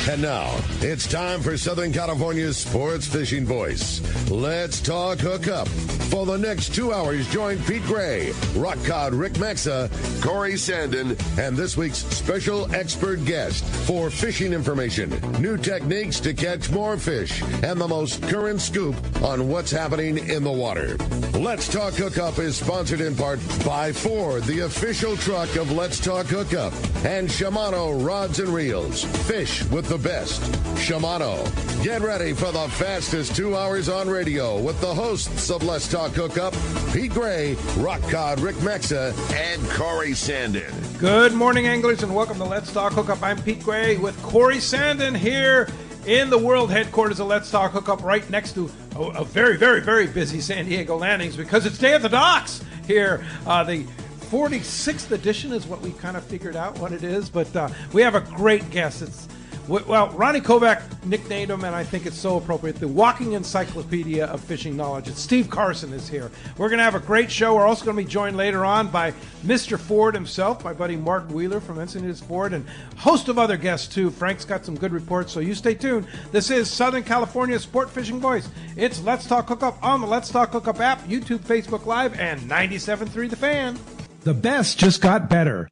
And now, it's time for Southern California's sports fishing voice. Let's talk hookup. For the next 2 hours, join Pete Gray, Rock Cod Rick Maxa, Corey Sandin, and this week's special expert guest for fishing information, new techniques to catch more fish, and the most current scoop on what's happening in the water. Let's Talk Hookup is sponsored in part by Ford, the official truck of Let's Talk Hookup, and Shimano Rods and Reels. Fish with the best. Shimano. Get ready for the fastest 2 hours on radio with the hosts of Let's Talk Hookup, Pete Gray, Rock Cod Rick Maxa, and Corey Sandin. Good morning, anglers, and welcome to Let's Talk Hookup. I'm Pete Gray with Corey Sandin here in the world headquarters of Let's Talk Hookup, right next to a very, very, very busy San Diego Landings because it's Day at the Docks here. The 46th edition is what we kind of figured out what it is, but we have a great guest. Well, Ronnie Kovac nicknamed him, and I think it's so appropriate, the walking encyclopedia of fishing knowledge. It's Steve Carson is here. We're going to have a great show. We're also going to be joined later on by Mr. Ford himself, my buddy Mark Wheeler from Encinitas Ford, and a host of other guests, too. Frank's got some good reports, so you stay tuned. This is Southern California's Sport Fishing Voice. It's Let's Talk Hookup on the Let's Talk Hookup app, YouTube, Facebook Live, and 97.3 The Fan. The best just got better.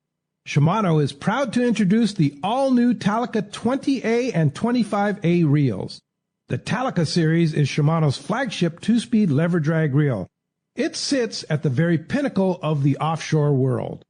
Shimano is proud to introduce the all-new Talica 20A and 25A reels. The Talica series is Shimano's flagship two-speed lever drag reel. It sits at the very pinnacle of the offshore world.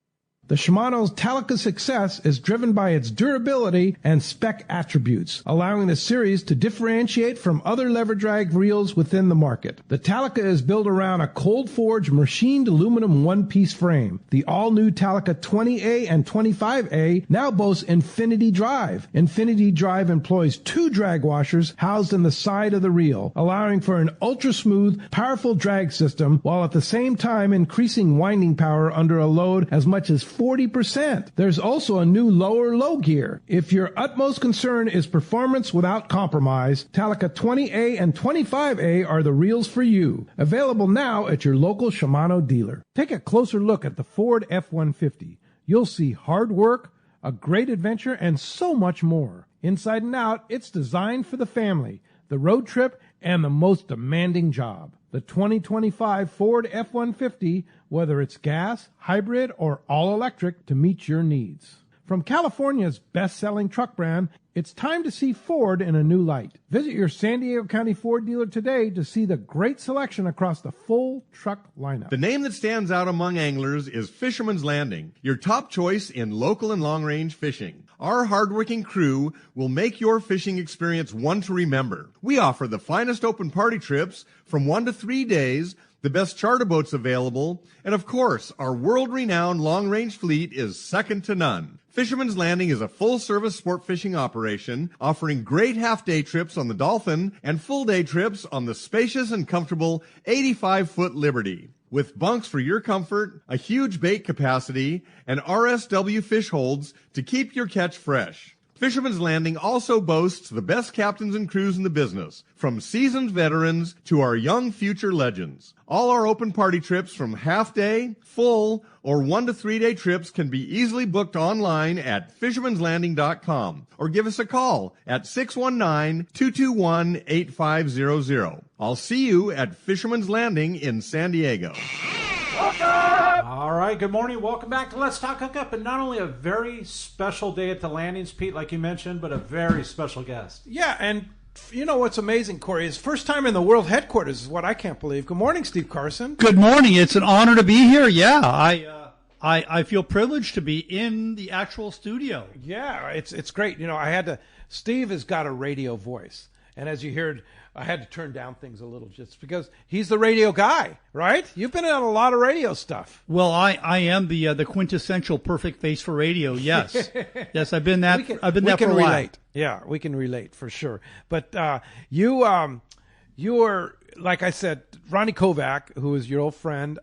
The Shimano's Talica success is driven by its durability and spec attributes, allowing the series to differentiate from other lever drag reels within the market. The Talica is built around a cold-forged machined aluminum one-piece frame. The all-new Talica 20A and 25A now boasts Infinity Drive. Infinity Drive employs two drag washers housed in the side of the reel, allowing for an ultra-smooth, powerful drag system, while at the same time increasing winding power under a load as much as 40%. There's also a new lower low gear. If your utmost concern is performance without compromise, Talica 20A and 25A are the reels for you. Available now at your local Shimano dealer. Take a closer look at the Ford F-150. You'll see hard work, a great adventure, and so much more. Inside and out, it's designed for the family, the road trip, and the most demanding job. The 2025 Ford F-150, whether it's gas, hybrid, or all-electric, to meet your needs. From California's best-selling truck brand, it's time to see Ford in a new light. Visit your San Diego County Ford dealer today to see the great selection across the full truck lineup. The name that stands out among anglers is Fisherman's Landing, your top choice in local and long-range fishing. Our hardworking crew will make your fishing experience one to remember. We offer the finest open party trips from 1 to 3 days, the best charter boats available, and of course, our world-renowned long-range fleet is second to none. Fisherman's Landing is a full-service sport fishing operation offering great half-day trips on the Dolphin and full-day trips on the spacious and comfortable 85-foot Liberty. With bunks for your comfort, a huge bait capacity, and RSW fish holds to keep your catch fresh. Fisherman's Landing also boasts the best captains and crews in the business, from seasoned veterans to our young future legends. All our open party trips from half-day, full, or 1 to 3 day trips can be easily booked online at fishermanslanding.com or give us a call at 619-221-8500. I'll see you at Fisherman's Landing in San Diego. All right, good morning. Welcome back to Let's Talk Hookup. And not only a very special day at the landings, Pete, like you mentioned, but a very special guest. Yeah, and you know what's amazing, Corey, is first time in the world headquarters is what I can't believe. Good morning, Steve Carson. Good morning. It's an honor to be here. Yeah, I feel privileged to be in the actual studio. Yeah, it's great. You know, Steve has got a radio voice. And as you heard, I had to turn down things a little just because he's the radio guy, right? You've been on a lot of radio stuff. Well, I am the quintessential perfect face for radio. Yes, yes, I've been that. I've been that for a while. Relate. Yeah, we can relate for sure. But you are, like I said, Ronnie Kovac, who is your old friend,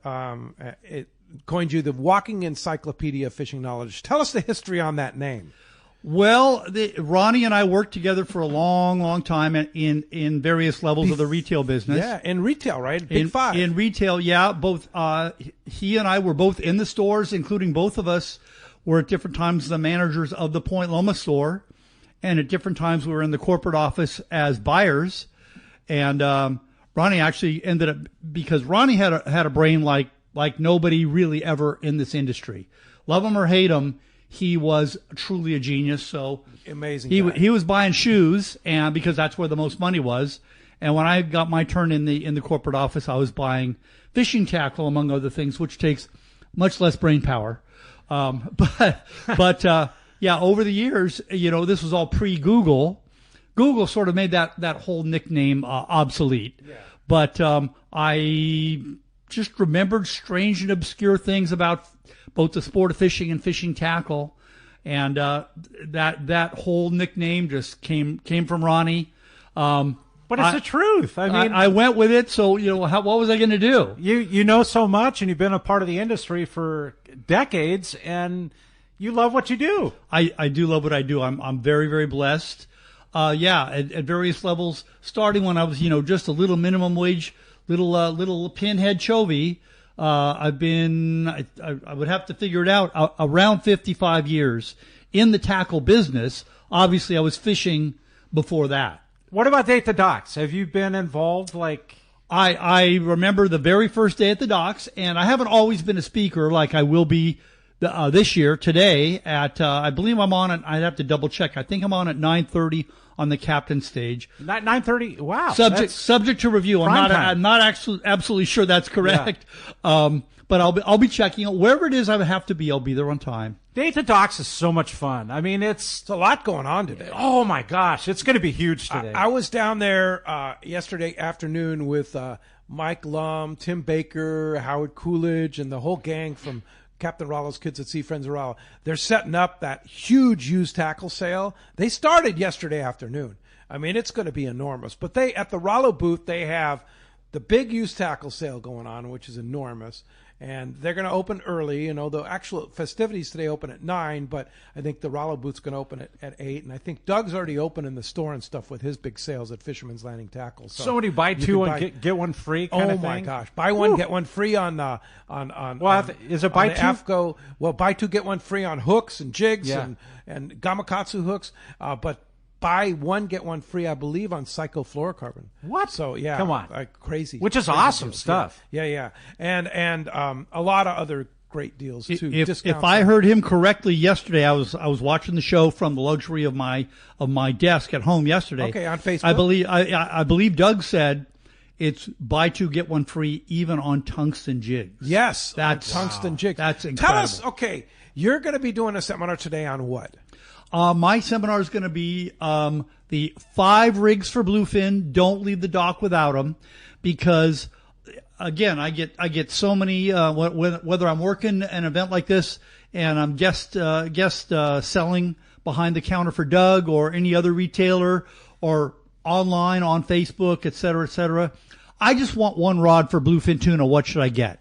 coined you the walking encyclopedia of fishing knowledge. Tell us the history on that name. Well, Ronnie and I worked together for a long, long time in various levels of the retail business. Yeah, in retail, right? Big Five. In retail, yeah. Both he and I were both in the stores, including both of us were at different times the managers of the Point Loma store. and at different times we were in the corporate office as buyers. And Ronnie actually ended up, because Ronnie had a brain like nobody really ever in this industry. Love him or hate him, he was truly a genius. So amazing. He was buying shoes, and because that's where the most money was. And when I got my turn in the corporate office, I was buying fishing tackle, among other things, which takes much less brain power. But yeah, over the years, this was all pre-Google. Google sort of made that whole nickname obsolete. Yeah. But I just remembered strange and obscure things about both the sport of fishing and fishing tackle, and that whole nickname just came from Ronnie. But it's the truth. I mean, I went with it. So what was I going to do? You know so much, and you've been a part of the industry for decades, and you love what you do. I do love what I do. I'm very, very blessed. At various levels, starting when I was just a little minimum wage, little pinhead chovy. I've been I would have to figure it out around 55 years in the tackle business. Obviously, I was fishing before that. What about Day at the Docks? Have you been involved? I remember the very first day at the docks, and I haven't always been a speaker like I will be this year, today, at, I believe I'm on it, I'd have to double check. I think I'm on at 9:30 on the captain stage. 9:30? Wow. Subject to review. I'm not actually absolutely sure that's correct. Yeah. But I'll be checking it. Wherever it is I have to be, I'll be there on time. Day at the Docks is so much fun. I mean, it's a lot going on today. Oh my gosh, it's going to be huge today. I was down there yesterday afternoon with Mike Lum, Tim Baker, Howard Coolidge, and the whole gang from Captain Rollo's Kids at Sea, Friends of Rollo. They're setting up that huge used tackle sale. They started yesterday afternoon. I mean, it's going to be enormous. But at the Rollo booth, they have the big used tackle sale going on, which is enormous. And they're going to open early. The actual festivities today open at 9, but I think the Rollo booth's going to open at 8. And I think Doug's already open in the store and stuff with his big sales at Fisherman's Landing Tackle. So many buy two and get one free kind of thing? Oh, my gosh. Buy one, get one free on is it buy two? AFCO. Well, buy two, get one free on hooks and jigs and Gamakatsu hooks. But buy one, get one free, I believe, on cyclofluorocarbon. What? So, yeah. Come on. Crazy. Which is crazy awesome deals. stuff. Yeah. And a lot of other great deals, too. If I heard him correctly yesterday, I was watching the show from the luxury of my desk at home yesterday. Okay, on Facebook. I believe Doug said it's buy two, get one free, even on tungsten jigs. Yes, that's tungsten jigs. That's incredible. Tell us, okay, you're going to be doing a seminar today on what? My seminar is going to be the 5 rigs for bluefin. Don't leave the dock without them, because again, I get so many. Whether I'm working an event like this and I'm guest selling behind the counter for Doug or any other retailer, or online on Facebook, et cetera, I just want one rod for bluefin tuna. What should I get?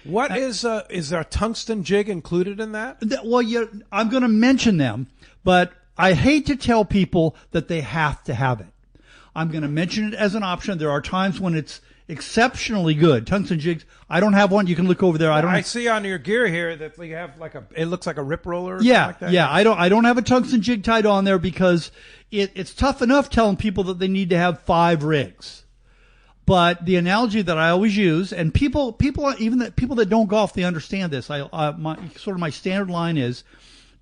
What is there a tungsten jig included in that? Well, I'm going to mention them, but I hate to tell people that they have to have it. I'm going to mention it as an option. There are times when it's exceptionally good. Tungsten jigs. I don't have one. You can look over there. I see on your gear here that you have it looks like a rip roller. Or yeah, something like that. Yeah. I don't have a tungsten jig tied on there because it's tough enough telling people that they need to have 5 rigs. But the analogy that I always use, and people that don't golf, they understand this. My standard line is,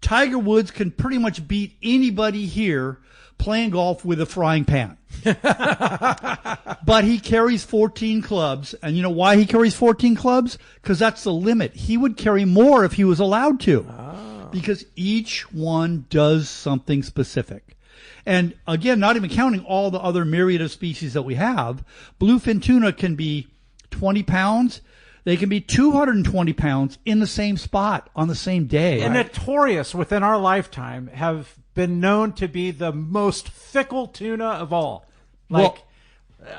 Tiger Woods can pretty much beat anybody here playing golf with a frying pan. But he carries 14 clubs. And you know why he carries 14 clubs? Because that's the limit. He would carry more if he was allowed to. Because each one does something specific. And again, not even counting all the other myriad of species that we have, bluefin tuna can be 20 pounds. They can be 220 pounds in the same spot on the same day. And notorious within our lifetime have been known to be the most fickle tuna of all.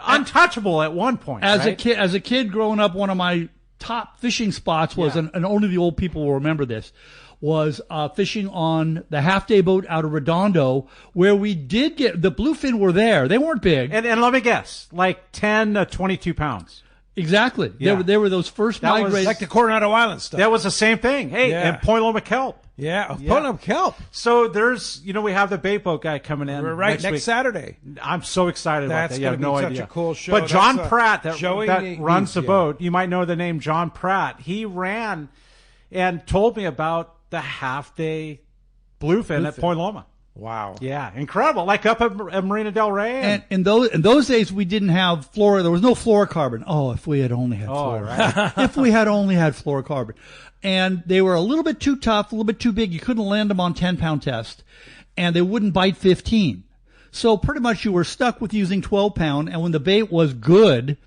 Untouchable at one point. As a kid growing up, one of my top fishing spots was, and only the old people will remember this, was fishing on the half-day boat out of Redondo, where we did get the bluefin were there. They weren't big. And let me guess, like 10 to 22 pounds. Exactly. Yeah. There were those first That was migrations. Like the Coronado Island stuff. That was the same thing. Hey, Yeah. and Point Loma kelp. yeah, Yeah. putting up kelp. So there's, we have the bait boat guy coming in. We're right next week. Saturday. I'm so excited about That's that. You have gonna no be idea. such a cool show. But John That's, Pratt, that Joey runs the yeah. boat, you might know the name John Pratt. He ran and told me about the half-day bluefin at Point Loma. Wow. Yeah, incredible. Like up at Marina Del Rey. And in those days, we didn't have there was no fluorocarbon. Oh, if we had only had right. if we had only had fluorocarbon. And they were a little bit too tough, a little bit too big. You couldn't land them on 10-pound test. And they wouldn't bite 15. So pretty much you were stuck with using 12-pound. And when the bait was good,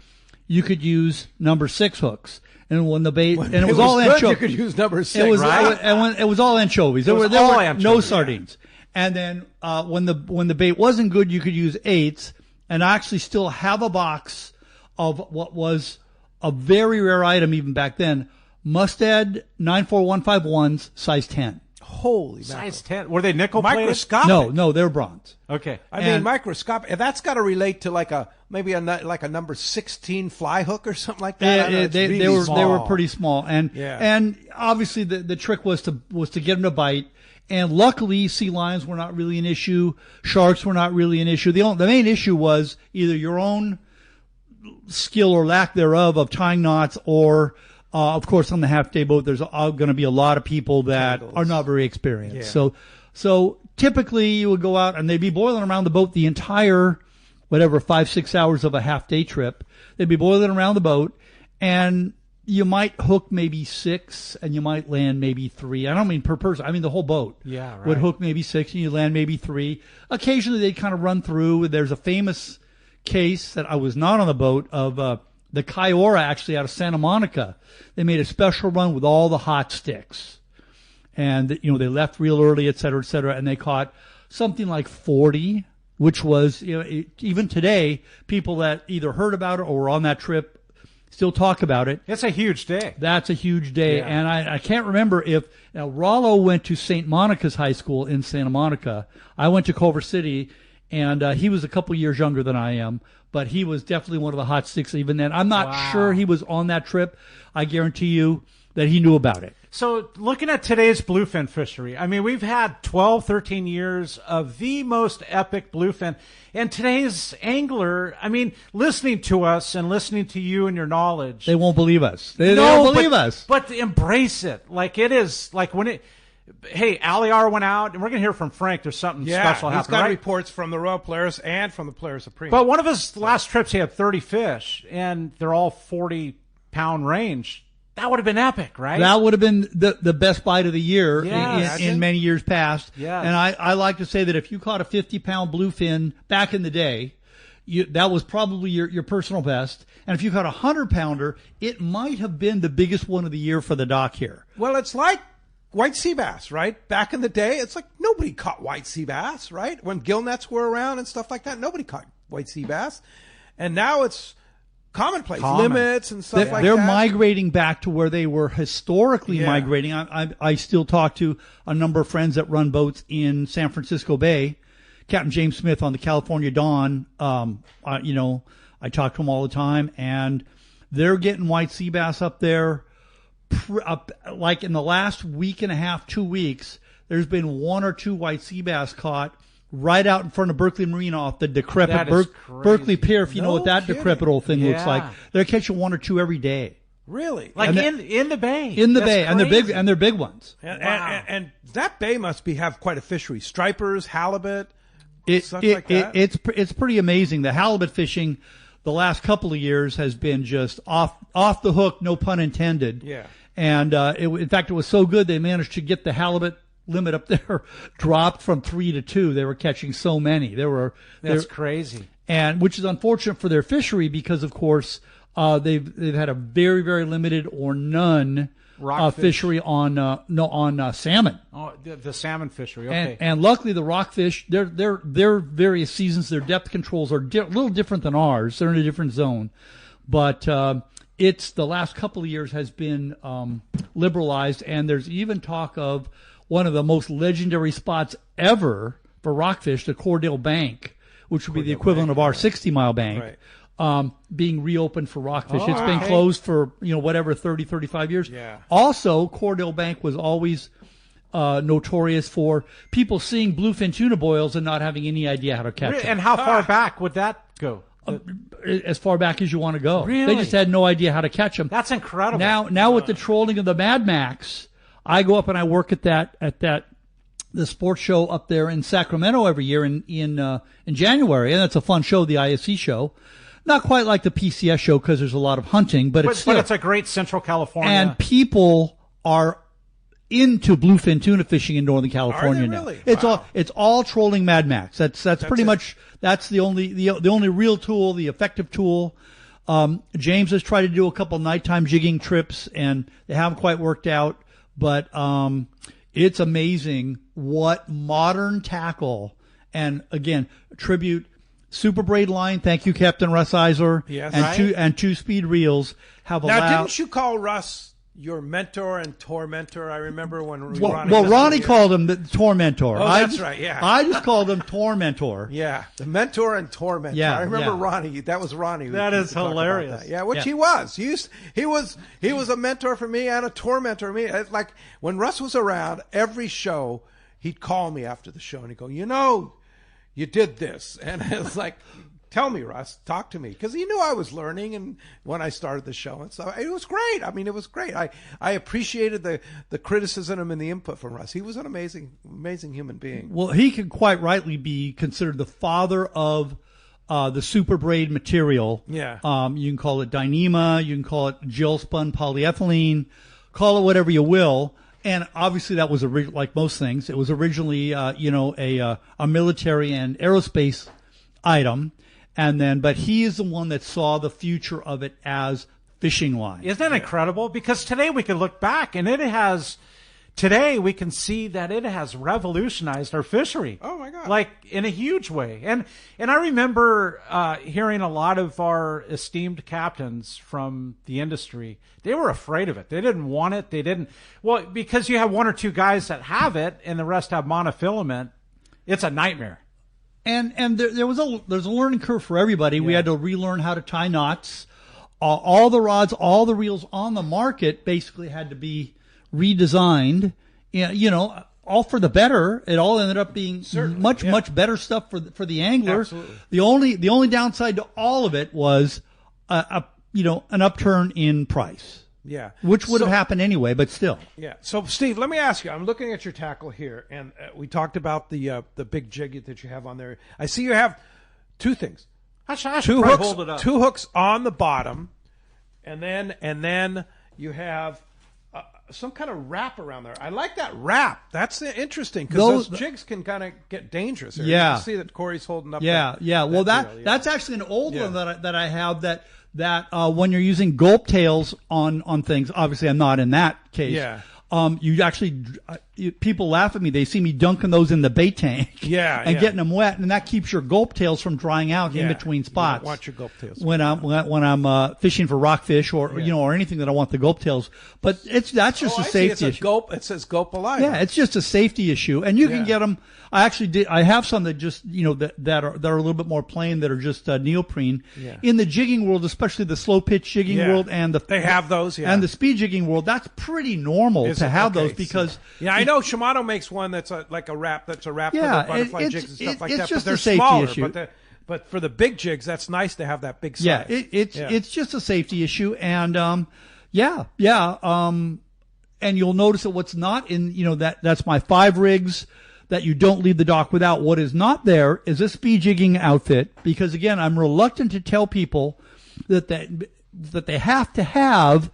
you could use number 6 hooks. And when the bait, and it was all good, anchovies. you could use number 6, It was, right? and when it was all anchovies. There was were all no anchovies, sardines. And then when the bait wasn't good, you could use 8s. And I actually still have a box of what was a very rare item even back then, Mustad 94151s, size 10. Holy Size 10. Were they nickel plated? microscopic. No, they're bronze. Okay. I mean, And- microscopic. That's got to relate to like a number 16 fly hook or something like that. I don't know, it's They really were small. pretty small, and Yeah. and obviously the trick was to get them to bite. And luckily, sea lions were not really an issue. Sharks were not really an issue. The main issue was either your own skill or lack thereof of tying knots, or of course on the half day boat there's going to be a lot of people that are not very experienced. Yeah. So typically you would go out and they'd be boiling around the boat the entire 5-6 hours of a half day trip. They'd be boiling around the boat, and you might hook maybe 6 and you might land maybe 3. I don't mean per person. I mean the whole boat. Yeah, right. Would hook maybe 6 and you land maybe 3. Occasionally they'd kind of run through. There's a famous case that I was not on the boat of the Kiora, actually out of Santa Monica. They made a special run with all the hot sticks. And, they left real early, et cetera, and they caught something like 40, which was, even today, people that either heard about it or were on that trip still talk about it. It's a huge day. That's a huge day. Yeah. And I can't remember now Rollo went to St. Monica's High School in Santa Monica. I went to Culver City, and he was a couple years younger than I am, but he was definitely one of the hot sticks even then. I'm not sure he was on that trip. I guarantee you that he knew about it. So looking at today's bluefin fishery, I mean, we've had 12, 13 years of the most epic bluefin. And today's angler, I mean, listening to us and listening to you and your knowledge. They won't believe us. They don't believe us. But embrace it. Like it is, like when hey, Aliar went out, and we're going to hear from Frank. There's something special he's happening, got right? reports from the Royal Polaris and from the Polaris Supreme. But one of his last trips, he had 30 fish, and they're all 40-pound range. That would have been epic, right? That would have been the best bite of the year Yes. in many years past. Yes. And I like to say that if you caught a 50-pound bluefin back in the day, that was probably your personal best. And if you caught a 100-pounder, it might have been the biggest one of the year for the dock here. Well, it's like white sea bass, right? Back in the day, it's like nobody caught white sea bass, right? When gill nets were around and stuff like that, nobody caught white sea bass. And now it's commonplace, limits and stuff like They're that. migrating back to where they were historically Yeah. migrating. I still talk to a number of friends that run boats in San Francisco Bay. Captain James Smith on the California Dawn, I talk to him all the time, and they're getting white sea bass up there. Like in the last week and a half, 2 weeks, there's been 1 or 2 white sea bass caught right out in front of Berkeley Marina off the decrepit That is crazy. Berkeley Pier. If you know No what that kidding. decrepit old thing looks Yeah. like, they're catching 1 or 2 every day Really? Like And in the bay. in the That's bay, and crazy. they're big ones. And that bay must have quite a fishery. Stripers, halibut, stuff It- like that. it's pretty amazing. The halibut fishing the last couple of years has been just off the hook, no pun intended. Yeah. And in fact, it was so good they managed to get the halibut limit up there dropped from 3 to 2. They were catching so many. That's crazy. And which is unfortunate for their fishery because, of course, they've had a very, very limited or none Rockfish. fishery on salmon. Oh, the salmon fishery. Okay. And luckily, the rockfish, their various seasons, their depth controls are a little different than ours. They're in a different zone, but it's the last couple of years has been liberalized, and there's even talk of one of the most legendary spots ever for rockfish, the Cordell Bank, which would be the equivalent of our 60 Mile Bank. Right. being reopened for rockfish. Oh, it's been okay. closed for, 30, 35 years. Yeah. Also, Cordell Bank was always notorious for people seeing bluefin tuna boils and not having any idea how to catch them. And how far back would that go? As far back as you want to go. Really? They just had no idea how to catch them. That's incredible. Now with the trolling of the Mad Max, I go up and I work at the sports show up there in Sacramento every year in January, and that's a fun show, the ISC show. Not quite like the PCS show because there's a lot of hunting, but it's a great Central California. And people are into bluefin tuna fishing in Northern California now. Really? It's all trolling Mad Max. That's pretty much that's the only real tool, the effective tool. James has tried to do a couple nighttime jigging trips and they haven't quite worked out, but it's amazing what modern tackle, and again, tribute Super Braid line. Thank you, Captain Russ Eisler. Yes. And two speed reels have allowed. Now, didn't you call Russ your mentor and tormentor? I remember when Ronnie called him the tormentor. Oh, that's right, yeah. I just called him tormentor. Yeah, the mentor and tormentor. Yeah, I remember yeah. Ronnie. That was Ronnie. That is hilarious. That. Yeah, which he was. He was a mentor for me and a tormentor for me. It's like when Russ was around, every show he'd call me after the show and he'd go, you did this, and it's like, tell me, Russ, talk to me, because he knew I was learning, and when I started the show and stuff, it was great. I mean, it was great. I appreciated the criticism and the input from Russ. He was an amazing human being. Well, he can quite rightly be considered the father of the super braid material. Yeah. You can call it Dyneema, you can call it gel spun polyethylene, call it whatever you will. And obviously that was like most things. It was originally, a military and aerospace item. But he is the one that saw the future of it as fishing line. Isn't that incredible? Because today we can look back and we can see that it has revolutionized our fishery. Oh my God. Like in a huge way. And I remember hearing a lot of our esteemed captains from the industry. They were afraid of it. They didn't want it. Because you have one or two guys that have it and the rest have monofilament, it's a nightmare. And there's a learning curve for everybody. Yeah. We had to relearn how to tie knots. All the rods, all the reels on the market basically had to be redesigned. All for the better. It all ended up being much better stuff for the angler. Absolutely. The only downside to all of it was an upturn in price. Yeah. Which would have happened anyway, but still. Yeah. So, Steve, let me ask you. I'm looking at your tackle here, and we talked about the big jig that you have on there. I see you have two things. I should hold it up. Two hooks on the bottom, and then you have some kind of wrap around there. I like that wrap. That's interesting because those jigs can kind of get dangerous. Here. Yeah. You can see that Corey's holding up. Yeah. Well, that's actually an old one that I have that when you're using gulp tails on things, obviously I'm not in that case. Yeah. You actually, people laugh at me. They see me dunking those in the bait tank. Yeah. And getting them wet, and that keeps your gulp tails from drying out in between spots. You don't want your gulp tails. When I'm fishing for rockfish or or anything that I want the gulp tails. But that's just a safety issue. It says gulp alive. Yeah, it's just a safety issue, and you can get them. I have some that just that are a little bit more plain, that are just neoprene. Yeah. In the jigging world, especially the slow pitch jigging world, and they have those. Yeah. And the speed jigging world, that's pretty normal to have those because I know Shimano makes one that's like a wrap. That's a wrap for the butterfly jigs and stuff like that. It's just but they're a safety smaller, issue. But for the big jigs, that's nice to have that big size. Yeah, it's just a safety issue, and and you'll notice that what's not in that's my 5 rigs that you don't leave the dock without. What is not there is a speed jigging outfit, because again, I'm reluctant to tell people that they have to have,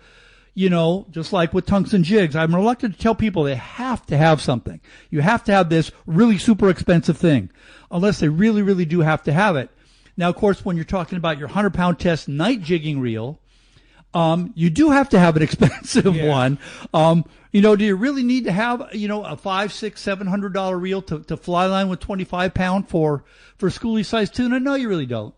just like with tungsten jigs, I'm reluctant to tell people they have to have something. You have to have this really super expensive thing, unless they really, really do have to have it. Now, of course, when you're talking about your 100-pound test night jigging reel, you do have to have an expensive one. Do you really need to have, a $500, $600, $700 reel to fly line with 25-pound for schoolie sized tuna? No, you really don't.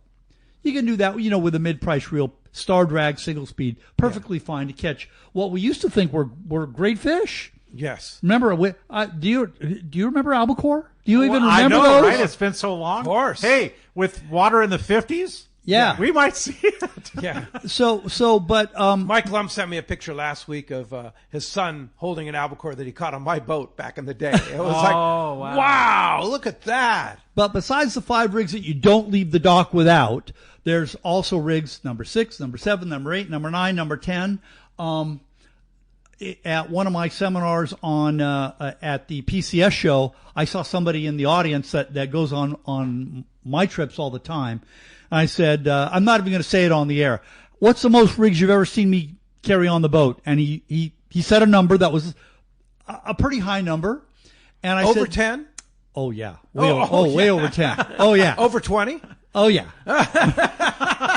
You can do that, with a mid-price reel, star drag, single speed, perfectly fine to catch what we used to think were great fish. Yes. Remember, do you remember albacore? Do you even remember I know, those? Right? It's been so long. Of course. Hey, with water in the 50s. Yeah. We might see it. Yeah. But Mike Lum sent me a picture last week of his son holding an albacore that he caught on my boat back in the day. It was wow, look at that. But besides the 5 rigs that you don't leave the dock without, there's also rigs number 6, number 7, number 8, number 9, number 10. At one of my seminars on at the PCS show, I saw somebody in the audience that goes on my trips all the time. And I said, I'm not even going to say it on the air. What's the most rigs you've ever seen me carry on the boat? And he said a number that was a pretty high number. And I said, over 10? Oh yeah, way over 10. Oh yeah, over 20? Oh yeah.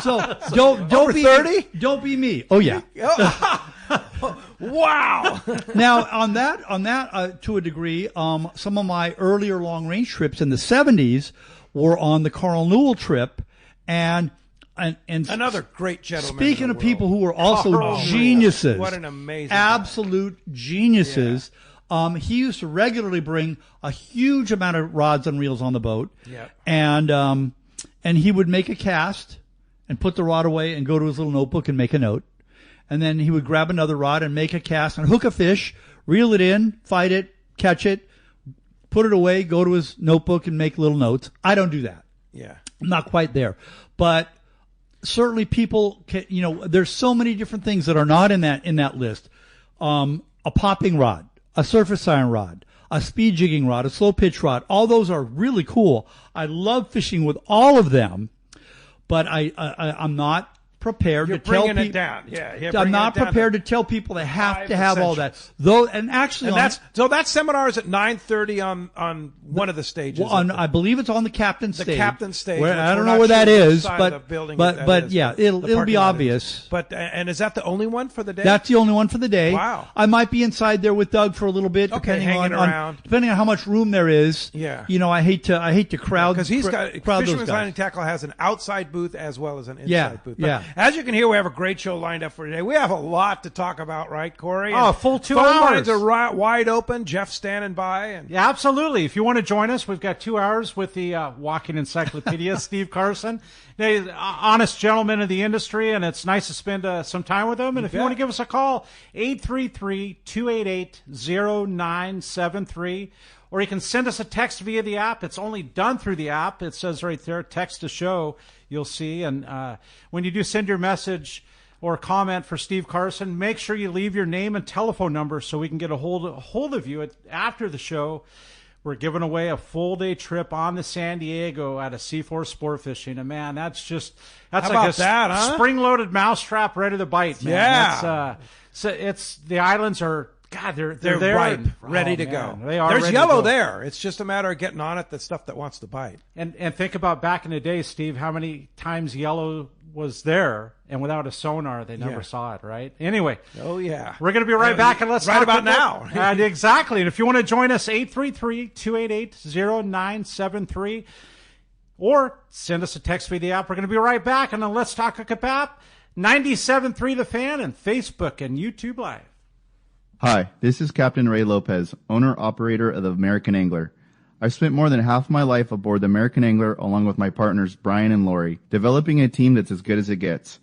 So don't over be 30? Don't be me. Oh yeah. Wow. Now on that to a degree, some of my earlier long range trips in the 70s were on the Carl Newell trip, and another great gentleman. Speaking of people who were also geniuses, what an amazing absolute geniuses. Yeah. He used to regularly bring a huge amount of rods and reels on the boat. Yep. And he would make a cast and put the rod away and go to his little notebook and make a note. And then he would grab another rod and make a cast and hook a fish, reel it in, fight it, catch it, put it away, go to his notebook and make little notes. I don't do that. Yeah. I'm not quite there. But certainly people can, there's so many different things that are not in that list. A popping rod, a surface iron rod, a speed jigging rod, a slow pitch rod. All those are really cool. I love fishing with all of them, but I'm not prepared to tell people. It down. Yeah, I'm not prepared to tell people they have to have all that. Though, and that seminar is at 9:30 on one of the stages. I believe it's on the captain's stage. The captain's stage. I don't know where that is, but yeah, it'll be obvious. But and is that the only one for the day? That's the only one for the day. Wow. I might be inside there with Doug for a little bit, depending on how much room there is. Yeah. I hate to crowd because he's got Fisherman's Landing Tackle has an outside booth as well as an inside booth. But as you can hear, we have a great show lined up for today. We have a lot to talk about, right, Corey? Oh, a full 2 hours. Phone lines are wide open. Jeff's standing by. Yeah, absolutely. If you want to join us, we've got 2 hours with the walking encyclopedia, Steve Carson. He's an honest gentleman in the industry, and it's nice to spend some time with him. And if you want to give us a call, 833-288-0973. Or you can send us a text via the app. It's only done through the app. It says right there, text to show, you'll see. And when you do send your message or comment for Steve Carson, make sure you leave your name and telephone number so we can get a hold of you after the show. We're giving away a full-day trip on the San Diego at a C4 Sport Fishing. And, man, that's like a spring-loaded mousetrap ready to bite, man. Yeah. It's the islands are – God, they're there ripe, and, ready to go. They are. There's yellow there. It's just a matter of getting on it, the stuff that wants to bite. And think about back in the day, Steve, how many times yellow was there, and without a sonar, they never saw it, right? Anyway. Oh, yeah. We're going to be right back, and let's talk about now. Exactly. And if you want to join us, 833-288-0973, or send us a text via the app. We're going to be right back on the Let's Talk Hookup app, 97.3 The Fan, and Facebook and YouTube Live. Hi, this is Captain Ray Lopez, owner-operator of the American Angler. I've spent more than half my life aboard the American Angler along with my partners Brian and Lori, developing a team that's as good as it gets.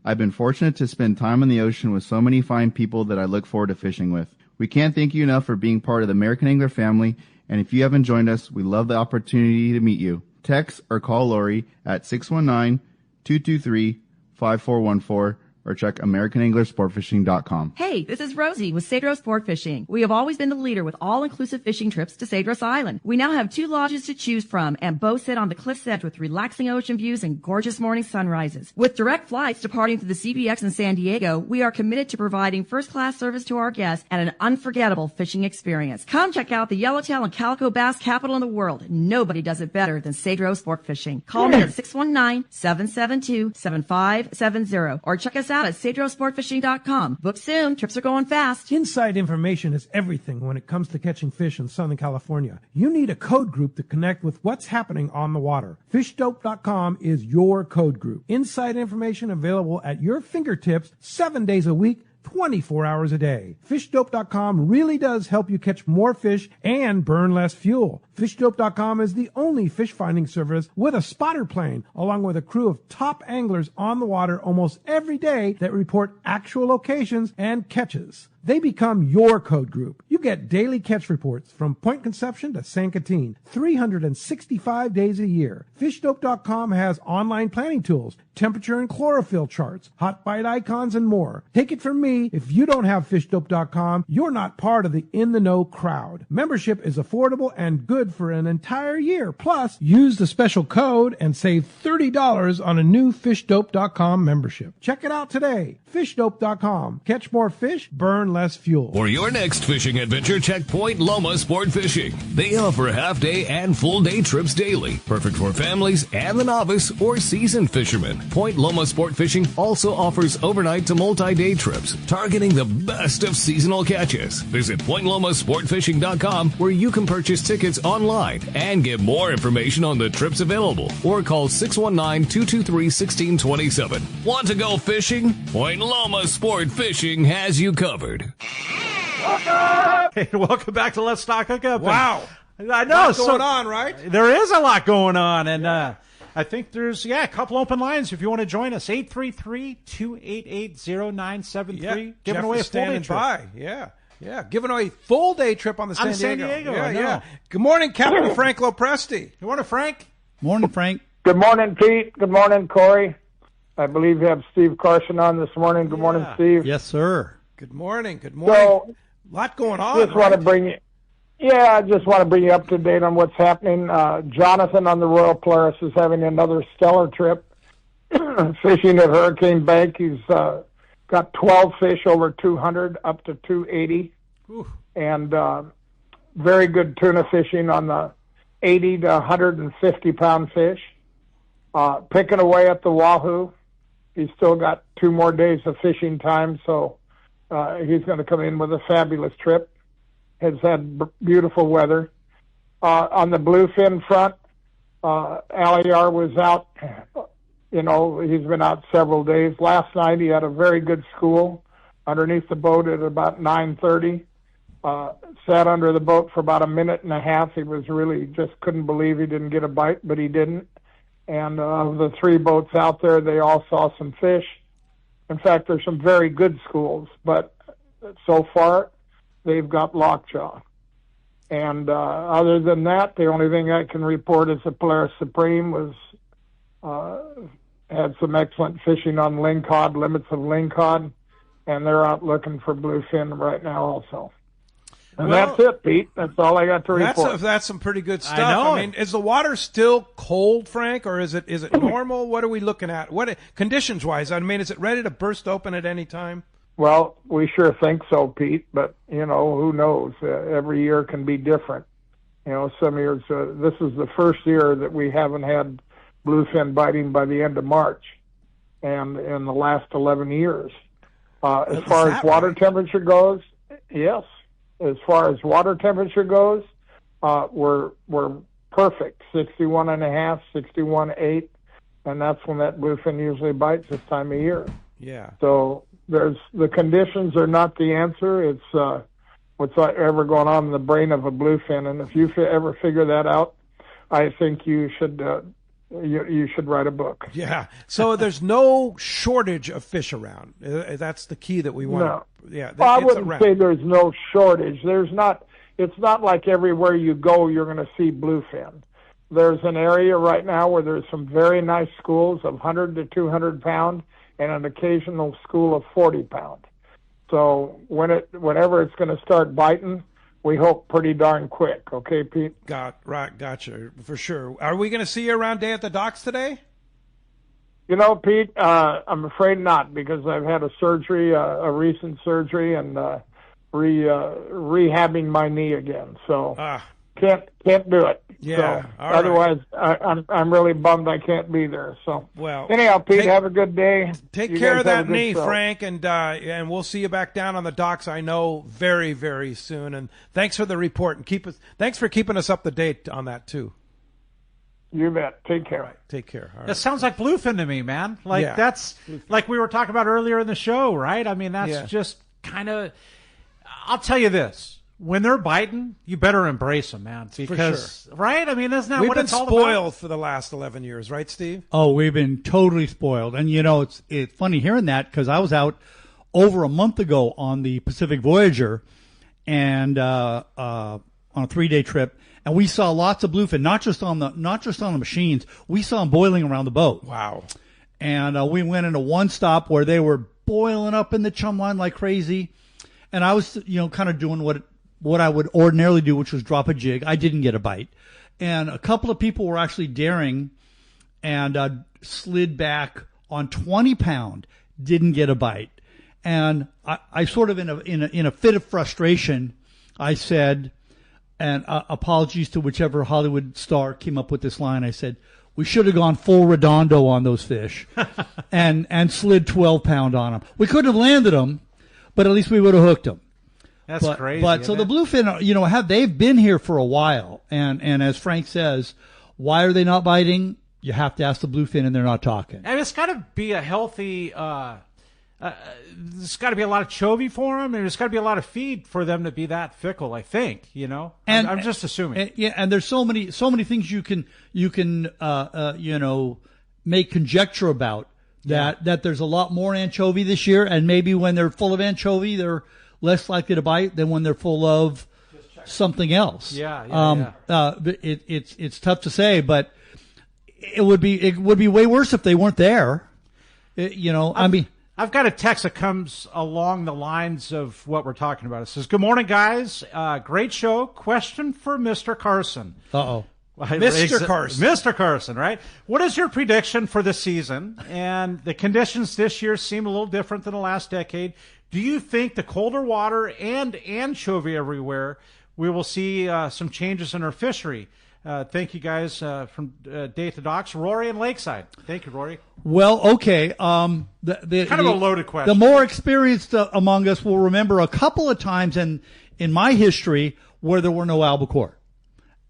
I've been fortunate to spend time on the ocean with so many fine people that I look forward to fishing with. We can't thank you enough for being part of the American Angler family, and if you haven't joined us, we love the opportunity to meet you. Text or call Lori at 619-223-5414 or check AmericanAnglerSportFishing.com. Hey, this is Rosie with Cedros Sport Fishing. We have always been the leader with all-inclusive fishing trips to Cedros Island. We now have 2 lodges to choose from and both sit on the cliff's edge with relaxing ocean views and gorgeous morning sunrises. With direct flights departing to the CBX in San Diego, we are committed to providing first-class service to our guests and an unforgettable fishing experience. Come check out the yellowtail and calico bass capital in the world. Nobody does it better than Cedros Sport Fishing. Call me at 619-772-7570 or check us out at CedrosSportFishing.com. Book soon. Trips are going fast. Inside information is everything when it comes to catching fish in Southern California. You need a code group to connect with what's happening on the water. FishDope.com is your code group. Inside information available at your fingertips 7 days a week, 24 hours a day. FishDope.com really does help you catch more fish and burn less fuel. FishDope.com is the only fish finding service with a spotter plane, along with a crew of top anglers on the water almost every day that report actual locations and catches. They become your code group. You get daily catch reports from Point Conception to San Catine, 365 days a year. FishDope.com has online planning tools, temperature and chlorophyll charts, hot bite icons, and more. Take it from me, if you don't have FishDope.com, you're not part of the in-the-know crowd. Membership is affordable and good for an entire year. Plus, use the special code and save $30 on a new FishDope.com membership. Check it out today. FishDope.com. Catch more fish, burn less fuel. For your next fishing adventure, check Point Loma Sport Fishing. They offer half-day and full-day trips daily, perfect for families and the novice or seasoned fishermen. Point Loma Sport Fishing also offers overnight to multi-day trips, targeting the best of seasonal catches. Visit PointLomaSportFishing.com, where you can purchase tickets online and get more information on the trips available, or call 619-223-1627. Want to go fishing? Point Loma Sport Fishing has you covered. Hey, welcome back to Let's Talk Hookup. Wow. I know. What's going on, right? There is a lot going on, and I think there's, a couple open lines if you want to join us. 833-288-0973. Yeah, Giving Jeff away a is full day standing trip. by. Yeah, giving away a full day trip on the San San Diego. Diego, Yeah, I know. yeah. Good morning, Captain Frank Lopresti. You want to, Frank? Morning, Frank. Good morning, Pete. Good morning, Corey. I believe you have Steve Carson on this morning. Good morning, Steve. Yes, sir. Good morning. Good morning. So, a lot going on. just want to bring you. Yeah, I just want to bring you up to date on what's happening. Jonathan on the Royal Polaris is having another stellar trip fishing at Hurricane Bank. He's got 12 fish over 200 up to 280. Ooh. And very good tuna fishing on the 80 to 150 pound fish. Picking away at the Wahoo. He's still got 2 more days of fishing time, so he's going to come in with a fabulous trip. Has had beautiful weather. On the bluefin front, Aliar was out. He's been out several days. Last night he had a very good school underneath the boat at about 9:30. Sat under the boat for about a minute and a half. He was really just couldn't believe he didn't get a bite, but he didn't. And of the 3 boats out there, they all saw some fish. In fact, there's some very good schools, but so far they've got lockjaw. And other than that, the only thing I can report is the Polaris Supreme had some excellent fishing on lingcod, limits of lingcod, and they're out looking for bluefin right now also. And that's it, Pete. That's all I got to report. That's some pretty good stuff. I know. I mean, is the water still cold, Frank, or is it normal? What are we looking at? What conditions wise? I mean, is it ready to burst open at any time? Well, we sure think so, Pete. But who knows? Every year can be different. Some years. This is the first year that we haven't had bluefin biting by the end of March, and in the last 11 years. As far as water temperature goes, yes. As far as water temperature goes, we're perfect, 61.5, 61.8, and that's when that bluefin usually bites this time of year. Yeah. So the conditions are not the answer. It's what's ever going on in the brain of a bluefin, and if you ever figure that out, I think you should you should write a book. Yeah. So there's no shortage of fish around. That's the key that we want. No. Yeah. Well, I wouldn't say there's no shortage. There's not. It's not like everywhere you go you're going to see bluefin. There's an area right now where there's some very nice schools of 100 to 200 pound and an occasional school of 40 pound. So whenever it's going to start biting, we hope pretty darn quick. Okay, Pete? Gotcha, for sure. Are we going to see you around day at the docks today? Pete, I'm afraid not, because I've had a surgery, a recent surgery, and rehabbing my knee again. So can't do it. Yeah. So, otherwise, right. I'm really bummed I can't be there. So anyhow, Pete, have a good day. Take care of that knee, Frank, and we'll see you back down on the docks. I know very, very soon. And thanks for the report, and thanks for keeping us up to date on that too. You bet. Take care. All right. Take care. All right. That sounds like bluefin to me, man. Like Yeah. that's like we were talking about earlier in the show, right? I mean, that's Yeah. just kind of. I'll tell you this: when they're biting, you better embrace them, man. Because right? I mean, isn't that We've what been it's all spoiled about? for the last 11 years, right, Steve? Oh, we've been totally spoiled. And, it's funny hearing that because I was out over a month ago on the Pacific Voyager and on a 3-day trip, and we saw lots of bluefin, not just on the machines. We saw them boiling around the boat. Wow. And we went into one stop where they were boiling up in the chum line like crazy. And I was, kind of doing what I would ordinarily do, which was drop a jig. I didn't get a bite. And a couple of people were actually daring and slid back on 20-pound, didn't get a bite. And I sort of in a fit of frustration, I said, and apologies to whichever Hollywood star came up with this line, I said, we should have gone full redondo on those fish and slid 12-pound on them. We couldn't have landed them, but at least we would have hooked them. That's crazy. But so the bluefin, they've been here for a while, and as Frank says, why are they not biting? You have to ask the bluefin, and they're not talking. And it's got to be a healthy. There's got to be a lot of chovy for them, and there's got to be a lot of feed for them to be that fickle. I think, And I'm just assuming. And there's so many things you can make conjecture about that there's a lot more anchovy this year, and maybe when they're full of anchovy, they're less likely to bite than when they're full of something else. It's tough to say, but it would be way worse if they weren't there. I've got a text that comes along the lines of what we're talking about. It says, "Good morning, guys. Great show. Question for Mr. Carson." Uh-oh. Mr. Carson, right? What is your prediction for the season? And the conditions this year seem a little different than the last decade. Do you think the colder water and anchovy everywhere, we will see some changes in our fishery? Thank you, guys, from Day to Docks, Rory and Lakeside. Thank you, Rory. Well, okay. Kind of a loaded question. The more experienced among us will remember a couple of times in my history where there were no albacore.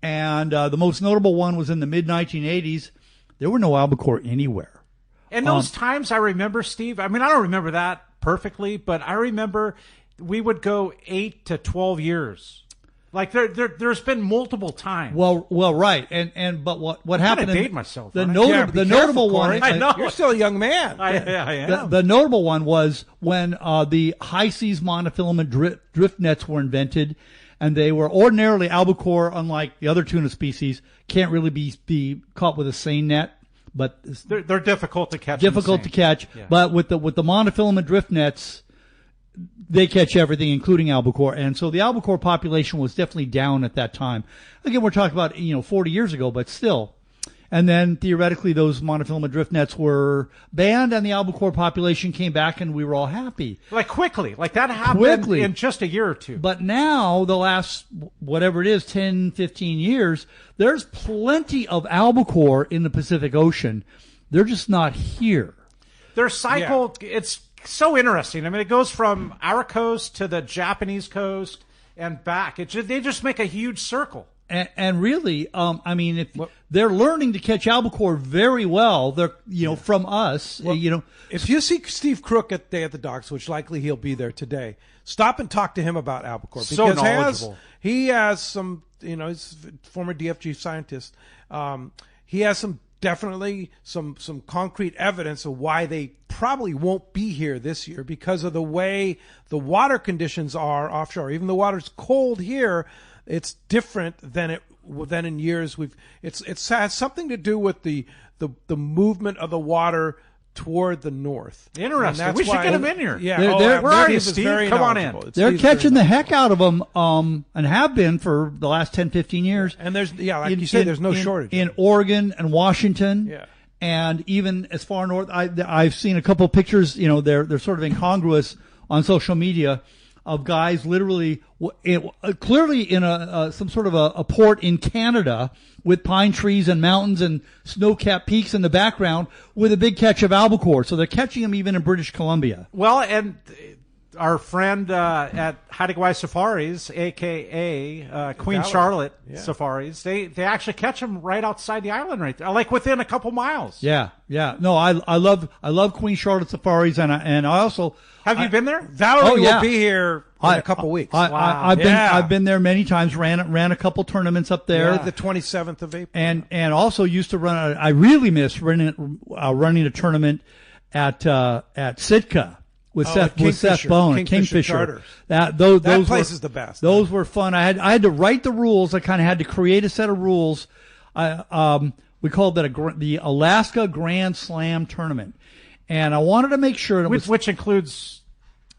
And the most notable one was in the mid-1980s. There were no albacore anywhere. And those times I remember, Steve, I mean, I don't remember that perfectly, but I remember we would go 8 to 12 years. Like there's been multiple times. Well, right, but what happened? I'm gonna date myself. The notable one. I know you're still a young man. I am. The notable one was when the high seas monofilament drift nets were invented, and they were ordinarily albacore, unlike the other tuna species, can't really be caught with a seine net, but they're difficult to catch. Yeah. But with the monofilament drift nets, they catch everything, including albacore. And so the albacore population was definitely down at that time. Again, we're talking about, 40 years ago, but still. And then theoretically those monofilament drift nets were banned and the albacore population came back and we were all happy. Like quickly. Like that happened in just a year or two. But now, the last, whatever it is, 10, 15 years, there's plenty of albacore in the Pacific Ocean. They're just not here. Their cycle, it's so interesting. I mean, it goes from our coast to the Japanese coast and back. They just make a huge circle. And really, if they're learning to catch albacore very well, they're from us. Well, if you see Steve Crook at Day at the Docks, which likely he'll be there today, stop and talk to him about albacore because so knowledgeable. He has some. He's a former DFG scientist. He has definitely some concrete evidence of why they probably won't be here this year because of the way the water conditions are offshore. Even though the water's cold here, it's different than in years it has something to do with the movement of the water toward the north. Interesting. We should get him in here. Yeah. Where are you, Steve? Come on in. They're catching the heck out of them, and have been for the last 10, 15 years. And there's, like you said, there's no shortage. In Oregon and Washington. Yeah. And even as far north, I've seen a couple of pictures, they're sort of incongruous on social media of guys literally clearly in some sort of a port in Canada with pine trees and mountains and snow-capped peaks in the background with a big catch of albacore. So they're catching them even in British Columbia. Well, and our friend at Haida Safaris, a.k.a. Queen Valley. Charlotte Yeah. Safaris, they actually catch them right outside the island right there, like within a couple miles. Yeah. No, I love Queen Charlotte Safaris, and I also Have you been there? Valerie will be here in a couple weeks. I've been there many times. Ran a couple tournaments up there. The 27th of April. And also used to run. I really miss running a tournament at Sitka with Seth Bone at Kingfisher. Charters. That place is the best. Those were fun. I had to write the rules. I kind of had to create a set of rules. We called that the Alaska Grand Slam tournament, and I wanted to make sure it was, which includes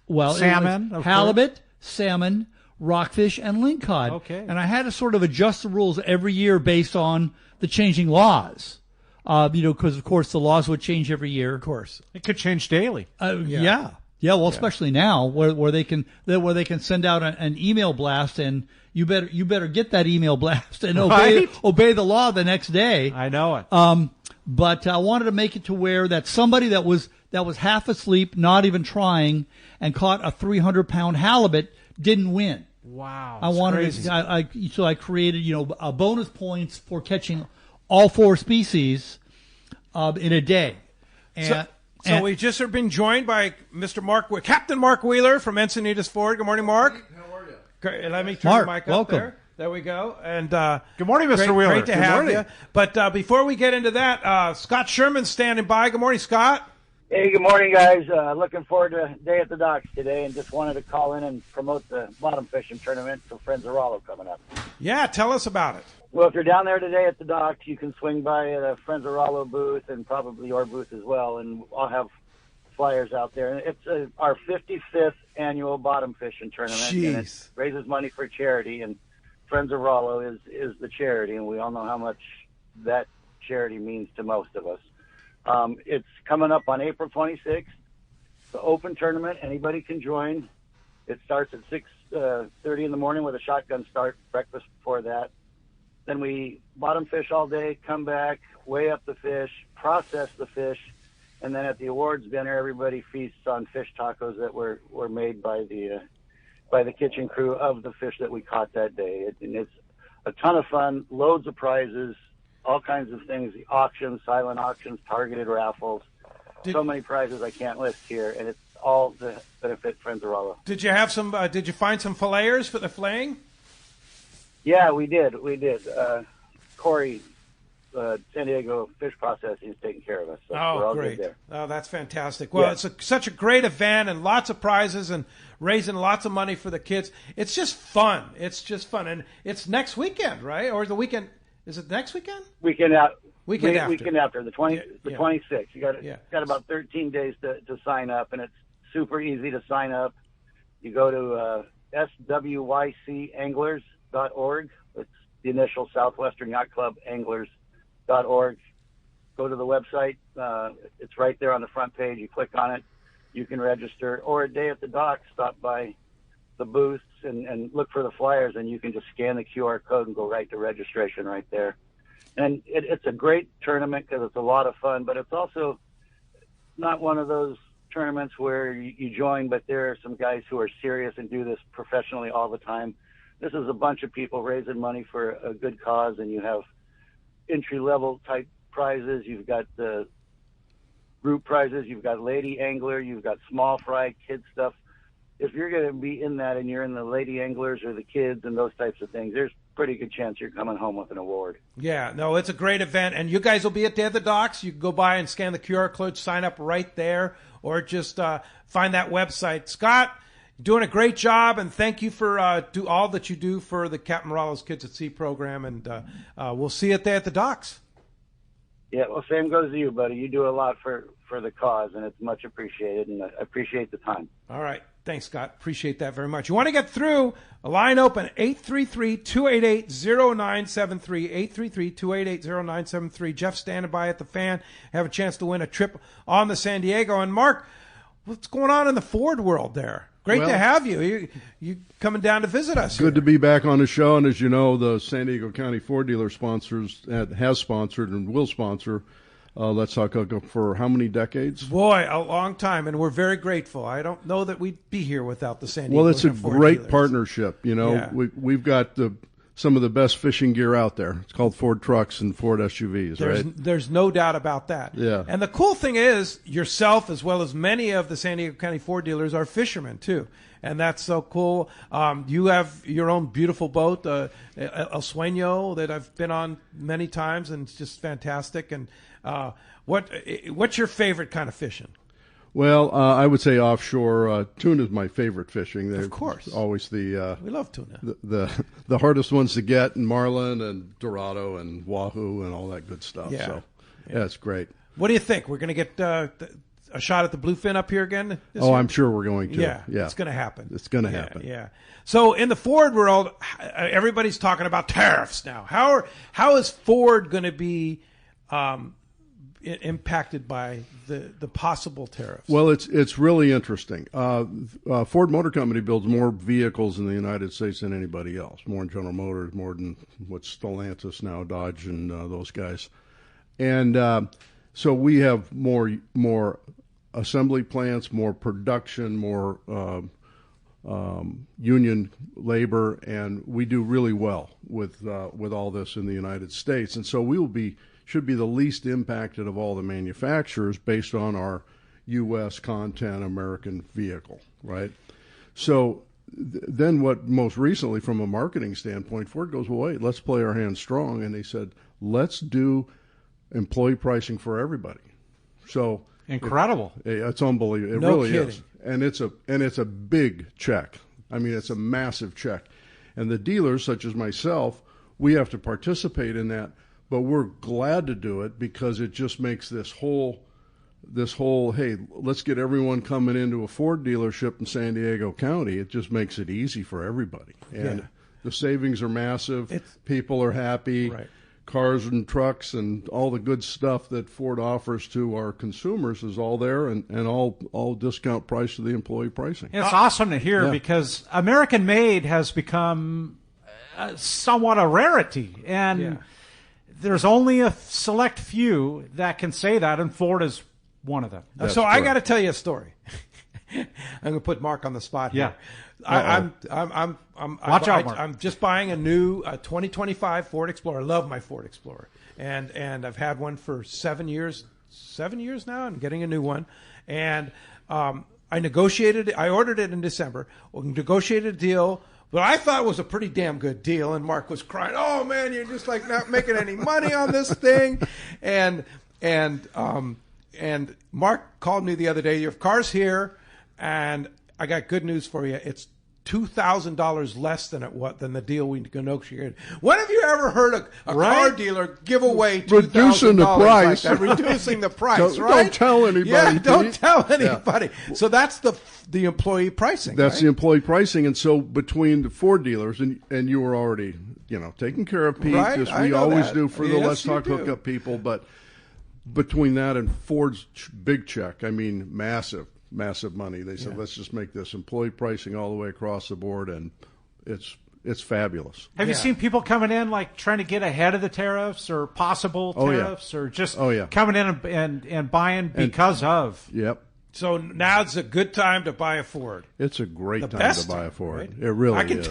salmon, halibut, salmon, rockfish, and lingcod. Okay. And I had to sort of adjust the rules every year based on the changing laws. Because of course the laws would change every year. Of course, it could change daily. Well, especially now where they can send out an email blast, and you better get that email blast and obey the law the next day. I know it. But I wanted to make it to where that somebody that was half asleep, not even trying, and caught a 300-pound halibut didn't win. Wow, I wanted to, so I created a bonus points for catching all 4 species in a day. So we just have been joined by Captain Mark Wheeler from Encinitas Ford. Good morning, Mark. How are you? Let me turn Mark, the mic welcome. up there. There we go. And good morning, Mr. Wheeler. Great to have you. But before we get into that, Scott Sherman's standing by. Good morning, Scott. Hey, good morning, guys. Looking forward to Day at the Docks today, and just wanted to call in and promote the bottom fishing tournament for Friends of Rollo coming up. Yeah, tell us about it. Well, if you're down there today at the docks, you can swing by the Friends of Rollo booth and probably your booth as well, and I'll have flyers out there. And it's our 55th annual bottom fishing tournament, and it raises money for charity, and Friends of Rollo is the charity, and we all know how much that charity means to most of us. It's coming up on April 26th. It's an open tournament. Anybody can join. It starts at 6:30 in the morning with a shotgun start, breakfast before that. Then we bottom fish all day, come back, weigh up the fish, process the fish, and then at the awards dinner, everybody feasts on fish tacos that were made by the kitchen crew of the fish that we caught that day. And it's a ton of fun, loads of prizes, all kinds of things, the auctions, silent auctions, targeted raffles, so many prizes I can't list here, and it's all to benefit Friends of Rollo. Did you have some? Did you find some filleters for the filleting? Yeah, we did. Corey, San Diego Fish Processing is taking care of us. So we're all great. good there. Oh, that's fantastic. Well, it's such a great event and lots of prizes and raising lots of money for the kids. It's just fun. And it's next weekend, right? Or the weekend? Is it next weekend? Weekend after. Weekend after the 26th. You got about 13 days to sign up, and it's super easy to sign up. You go to SWYCanglers.org. It's the initial Southwestern Yacht Club Anglers.org. Go to the website. It's right there on the front page. You click on it. You can register. Or a day at the dock, stop by the booths and look for the flyers, and you can just scan the QR code and go right to registration right there. And it's a great tournament because it's a lot of fun, but it's also not one of those tournaments where you join, but there are some guys who are serious and do this professionally all the time. This is a bunch of people raising money for a good cause, and you have entry-level type prizes. You've got the group prizes. You've got lady angler. You've got small fry, kid stuff. If you're going to be in that and you're in the lady anglers or the kids and those types of things, there's a pretty good chance you're coming home with an award. Yeah, no, it's a great event. And you guys will be at the other docks. You can go by and scan the QR code, sign up right there, or just find that website. Scott, doing a great job, and thank you for do all that you do for the Captain Rollo's Kids at Sea program. And we'll see you there at the docks. Yeah, well, same goes to you, buddy. You do a lot for the cause, and it's much appreciated, and I appreciate the time. All right. Thanks, Scott. Appreciate that very much. You want to get through, a line open, 833-288-0973, 833-288-0973. Jeff standing by at the fan. Have a chance to win a trip on the San Diego. And, Mark, what's going on in the Ford world there? Great to have you. You coming down to visit us. Good to be back on the show. And as you know, the San Diego County Ford dealer has sponsored and will sponsor Let's Talk Hookup for how many decades? Boy, a long time, and we're very grateful. I don't know that we'd be here without the San Diego. Well, it's a Ford great dealers. partnership. You know, Yeah. we've got some of the best fishing gear out there. It's called Ford trucks and Ford SUVs, right? There's no doubt about that. Yeah. And the cool thing is, yourself as well as many of the San Diego County Ford dealers are fishermen too, and that's so cool. You have your own beautiful boat, El Sueño, that I've been on many times, and it's just fantastic. And what's your favorite kind of fishing? Well, I would say offshore. Tuna is my favorite fishing. Of course. Always we love tuna. The hardest ones to get, and marlin and dorado and wahoo and all that good stuff. Yeah. So, yeah, it's great. What do you think? We're going to get a shot at the bluefin up here again this Oh, year? I'm sure we're going to. Yeah, Yeah. it's going to happen. It's going to happen. Yeah. So in the Ford world, everybody's talking about tariffs now. How is Ford going to be impacted by the possible tariffs? Well, it's really interesting. Ford Motor Company builds more vehicles in the United States than anybody else. More than General Motors, more than what's Stellantis now, Dodge, and those guys. And so we have more assembly plants, more production, more union labor, and we do really well with all this in the United States. And so should be the least impacted of all the manufacturers based on our U.S. content American vehicle, right? So then what most recently from a marketing standpoint, Ford goes, well, wait, let's play our hand strong. And they said, let's do employee pricing for everybody. So incredible. It's unbelievable. It No really kidding. is. And it's a big check. I mean, it's a massive check. And the dealers, such as myself, we have to participate in that. But we're glad to do it because it just makes this whole, hey, let's get everyone coming into a Ford dealership in San Diego County. It just makes it easy for everybody. And the savings are massive. People are happy. Right. Cars and trucks and all the good stuff that Ford offers to our consumers is all there and all discount price to the employee pricing. It's awesome to hear because American made has become somewhat a rarity. And there's only a select few that can say that, and Ford is one of them. So I got to tell you a story. I'm going to put Mark on the spot here. Yeah. Watch out, Mark. I'm just buying a new 2025 Ford Explorer. I love my Ford Explorer, and I've had one for 7 years. 7 years now. I'm getting a new one, and I negotiated. I ordered it in December. We negotiated a deal. But I thought it was a pretty damn good deal, and Mark was crying, "Oh man, you're just like not making any money on this thing," and Mark called me the other day. Your car's here, and I got good news for you. It's $2,000 less than the deal we negotiated. When have you ever heard a car dealer give away $2,000? Reducing the price. Like that? Reducing the price, Don't right? tell anybody. Yeah, don't Pete. tell anybody. Yeah. So that's the employee pricing. That's right? the employee pricing, and so between the Ford dealers and you were already taking care of Pete, right? as we always that. do for the Yes, Let's Talk you do. Hookup people, but between that and Ford's big check, I mean massive money. They said let's just make this employee pricing all the way across the board, and it's fabulous. Have you seen people coming in like trying to get ahead of the tariffs or possible tariffs or just coming in and buying because of? Yep. So now's a good time to buy a Ford. It's a great time best to buy a Ford. Right? It really I can is.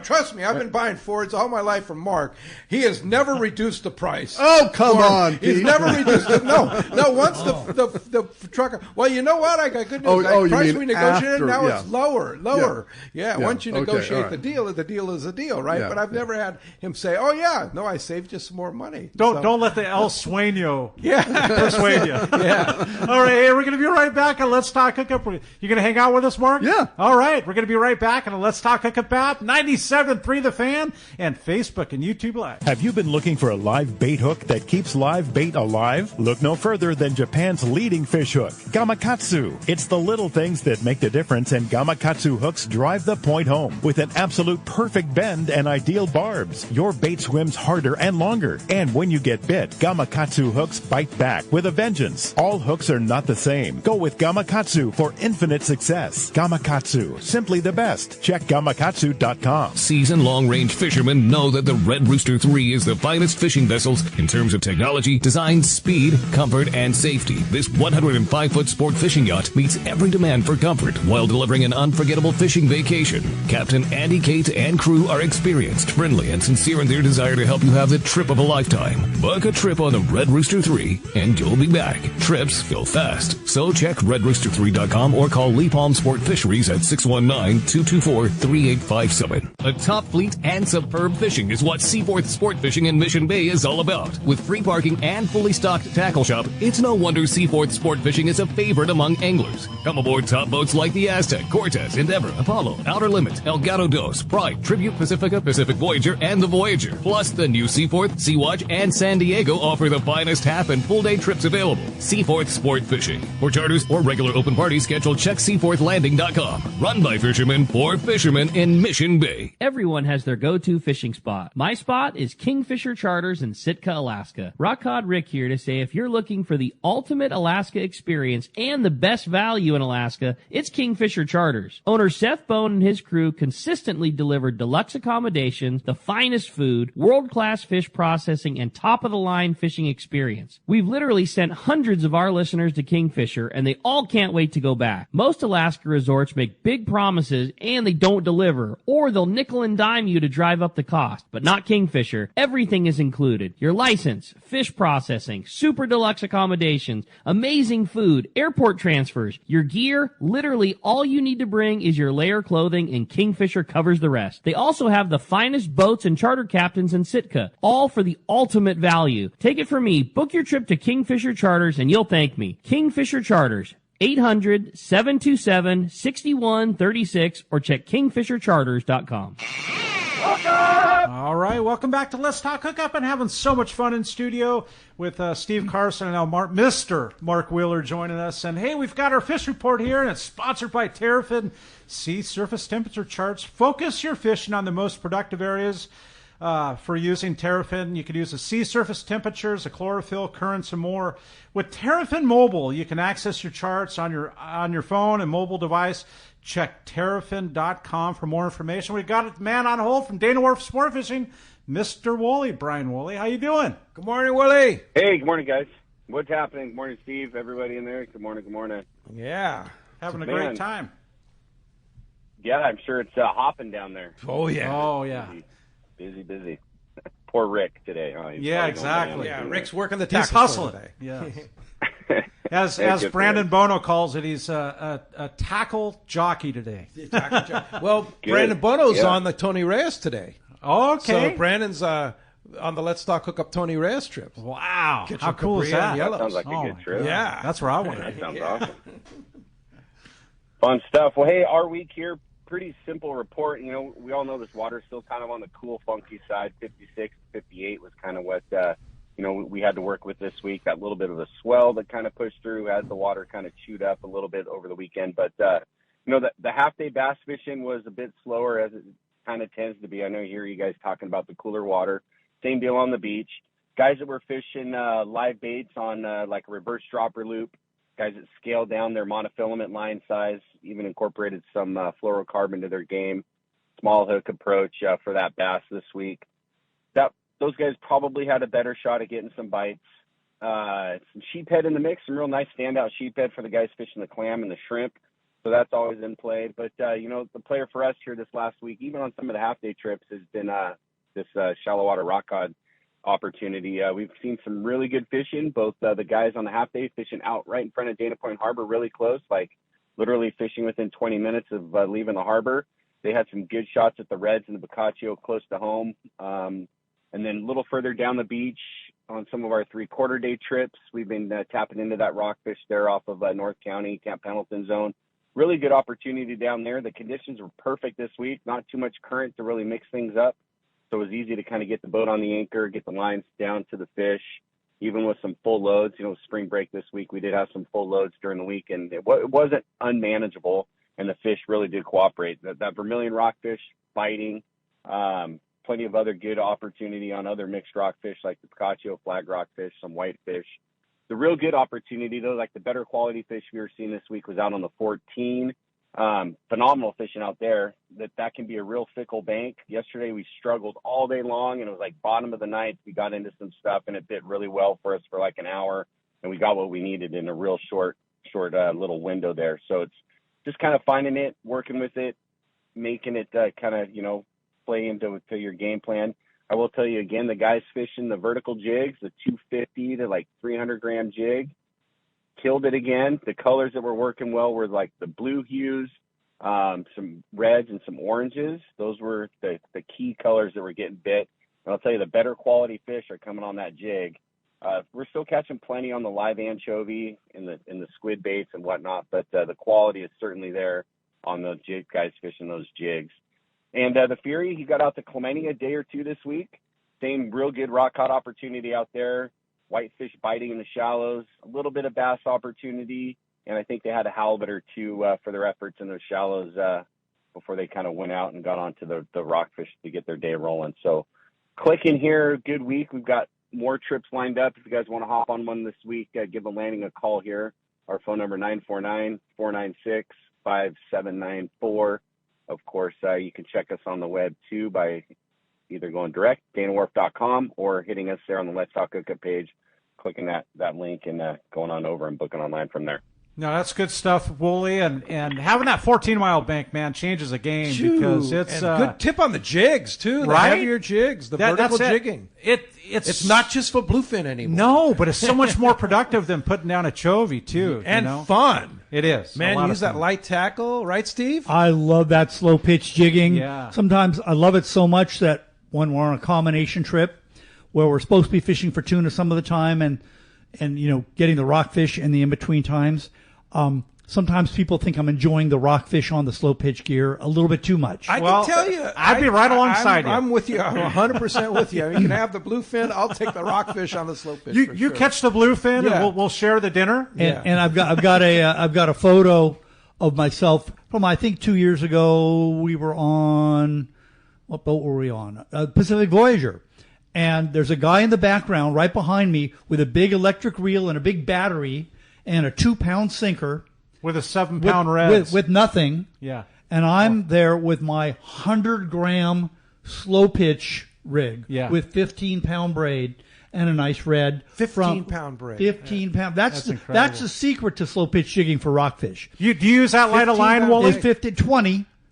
Trust me, I've been buying Fords all my life from Mark. He has never reduced the price. Oh, come on, He's Pete. never reduced it. No. Once the trucker. Well, you know what? I got good news. you price mean we negotiated, after, now it's lower. Yeah. Once you Okay, negotiate all right. the deal is a deal, right? Yeah, but I've never had him say, "Oh yeah, no, I saved you some more money." Don't let the El Sueño persuade you. Yeah. All right, hey, we're going to be right back on Let's Talk Hookup. You going to hang out with us, Mark? Yeah. All right, we're going to be right back on Let's Talk Hookup app, 97.3 The Fan, and Facebook and YouTube Live. Have you been looking for a live bait hook that keeps live bait alive? Look no further than Japan's leading fish hook, Gamakatsu. It's the little things that make the difference, and Gamakatsu hooks drive the point home. With an absolute perfect bend and ideal barbs, your bait swims harder and longer. And when you get bit, Gamakatsu hooks bite back with a vengeance. All hooks are not the same. Go with Gamakatsu for infinite success. Gamakatsu, simply the best. Check gamakatsu.com. Seasoned long-range fishermen know that the Red Rooster 3 is the finest fishing vessels in terms of technology, design, speed, comfort, and safety. This 105-foot sport fishing yacht meets every demand for comfort while delivering an unforgettable fishing vacation. Captain Andy Cates and crew are experienced, friendly, and sincere in their desire to help you have the trip of a lifetime. Book a trip on the Red Rooster 3 and you'll be back. Trips go fast. So check redrooster3.com or call Lee Palm Sport Fisheries at 619-224-3857. A top fleet and superb fishing is what Seaforth Sport Fishing in Mission Bay is all about. With free parking and fully stocked tackle shop, it's no wonder Seaforth Sport Fishing is a favorite among anglers. Come aboard top boats like the Aztec, Cortez, Endeavor, Apollo, Outer Limits, El Gato Dos, Pride, Tribute Pacifica, Pacific Voyager, and the Voyager. Plus, the new Seaforth, Sea-Watch, and San Diego offer the finest half and full day trips available. Seaforth Sport Fishing. For charters or regular open party schedule, check seaforthlanding.com. Run by fishermen for fishermen in Mission Bay. Everyone has their go-to fishing spot. My spot is Kingfisher Charters in Sitka, Alaska. Rock Cod Rick here to say if you're looking for the ultimate Alaska experience and the best value in Alaska, it's Kingfisher Charters. Owner Seth Bone and his crew consistently deliver deluxe accommodations, the finest food, world-class fish processing, and top-of-the-line fishing experience. We've literally sent hundreds of our listeners to Kingfisher, and they all can't wait to go back. Most Alaska resorts make big promises, and they don't deliver, or they'll nickel and dime you to drive up the cost. But not Kingfisher. Everything is included. Your license, fish processing, super deluxe accommodations, amazing food, airport transfers, your gear. Literally all you need to bring is your layer clothing, and Kingfisher covers the rest. They also have the finest boats and charter captains in Sitka, all for the ultimate value. Take it from me, book your trip to Kingfisher Charters and you'll thank me. Kingfisher Charters, 800-727-6136 or check kingfishercharters.com. All right, welcome back to Let's Talk Hookup, and having so much fun in studio with Steve Carson and now Mr. Mark Wheeler joining us. And hey, we've got our fish report here, and it's sponsored by Terrafin Sea Surface Temperature Charts. Focus your fishing on the most productive areas for using Terrafin. You can use the sea surface temperatures, the chlorophyll, currents, and more. With Terrafin Mobile, you can access your charts on your phone and mobile device. Check terrafin.com for more information. We've got a man on hold from Dana Wharf Sport Fishing, Mr. Woolley, Brian Woolley. How you doing? Good morning, Woolley. Hey, good morning, guys. What's happening? Good morning, Steve, everybody in there. Good morning, good morning. Yeah. Having a great time. Yeah, I'm sure it's hopping down there. Oh, yeah. Oh, yeah. Busy. Poor Rick today. Huh? Yeah, exactly. Yeah, Rick's working the He's tackle hustling today. Yeah. As Brandon Bono calls it, he's a tackle jockey today. Well, Brandon Bono's on the Tony Reyes today. Okay. So Brandon's on the Let's Talk Hookup Tony Reyes trip. Wow. How cool is that? That sounds like a good trip. Yeah. That's where I want to That be. sounds awesome. Fun stuff. Well, hey, our week here, pretty simple report. You know, we all know this water's still kind of on the cool, funky side. 56, 58 was kind of what, we had to work with this week. That little bit of a swell that kind of pushed through as the water kind of chewed up a little bit over the weekend. But, the half-day bass fishing was a bit slower as it kind of tends to be. I know you hear you guys talking about the cooler water. Same deal on the beach. Guys that were fishing live baits on like a reverse dropper loop, guys that scaled down their monofilament line size, even incorporated some fluorocarbon to their game, small hook approach for that bass this week. Those guys probably had a better shot at getting some bites. Some sheephead in the mix, some real nice standout sheephead for the guys fishing the clam and the shrimp. So that's always in play. But, the player for us here this last week, even on some of the half-day trips, has been this shallow water rock cod opportunity. We've seen some really good fishing, both the guys on the half-day fishing out right in front of Dana Point Harbor really close, like literally fishing within 20 minutes of leaving the harbor. They had some good shots at the reds and the Boccaccio close to home. And then a little further down the beach on some of our 3/4 day trips, we've been tapping into that rockfish there off of North County, Camp Pendleton zone. Really good opportunity down there. The conditions were perfect this week, not too much current to really mix things up. So it was easy to kind of get the boat on the anchor, get the lines down to the fish, even with some full loads. Spring break this week, we did have some full loads during the week, and it wasn't unmanageable, and the fish really did cooperate. That vermilion rockfish biting, plenty of other good opportunity on other mixed rockfish like the Boccaccio, flag rockfish, some whitefish. The real good opportunity, though, like the better quality fish we were seeing this week was out on the 14. Phenomenal fishing out there. That can be a real fickle bank. Yesterday we struggled all day long, and it was like bottom of the ninth. We got into some stuff, and it bit really well for us for like an hour, and we got what we needed in a real short little window there. So it's just kind of finding it, working with it, making it kind of, play into your game plan. I will tell you again, the guys fishing the vertical jigs, the 250 to like 300 gram jig, killed it again. The colors that were working well were like the blue hues, some reds and some oranges. Those were the key colors that were getting bit. And I'll tell you, the better quality fish are coming on that jig. We're still catching plenty on the live anchovy in the squid baits and whatnot, but the quality is certainly there on the jig guys fishing those jigs. And the Fury, he got out to Clemente a day or two this week. Same real good rock cod opportunity out there. Whitefish biting in the shallows, a little bit of bass opportunity, and I think they had a halibut or two for their efforts in those shallows before they kind of went out and got onto the rockfish to get their day rolling. So clicking here, good week. We've got more trips lined up. If you guys want to hop on one this week, give the landing a call here. Our phone number 949-496-5794. Of course, you can check us on the web too by either going direct, danawharf.com, or hitting us there on the Let's Talk Hookup page, clicking that link and going on over and booking online from there. No, that's good stuff, Wooly, and having that 14-mile bank, man, changes the game because it's good tip on the jigs too. The right? Heavier jigs, the vertical jigging. It's not just for bluefin anymore. No, but it's so much more productive than putting down a chovy too, and fun. It is, man. Use that light tackle, right, Steve? I love that slow pitch jigging. Yeah. Sometimes I love it so much that when we're on a combination trip where we're supposed to be fishing for tuna some of the time and getting the rockfish in the in-between times, sometimes people think I'm enjoying the rockfish on the slow pitch gear a little bit too much. I can tell you. I'd be right alongside you. I'm with you. I'm 100% with you. You can have the bluefin. I'll take the rockfish on the slow pitch. You catch the bluefin, and we'll share the dinner. And I've got a photo of myself from, I think 2 years ago. We were on, what boat were we on? Pacific Voyager. And there's a guy in the background right behind me with a big electric reel and a big battery and a 2-pound sinker. With a 7-pound red. With nothing. Yeah. And I'm there with my 100-gram slow pitch rig with 15-pound braid and a nice red. 15-pound braid. 15 pound. That's the secret to slow pitch jigging for rockfish. Do you use that light of line, Wooly? It's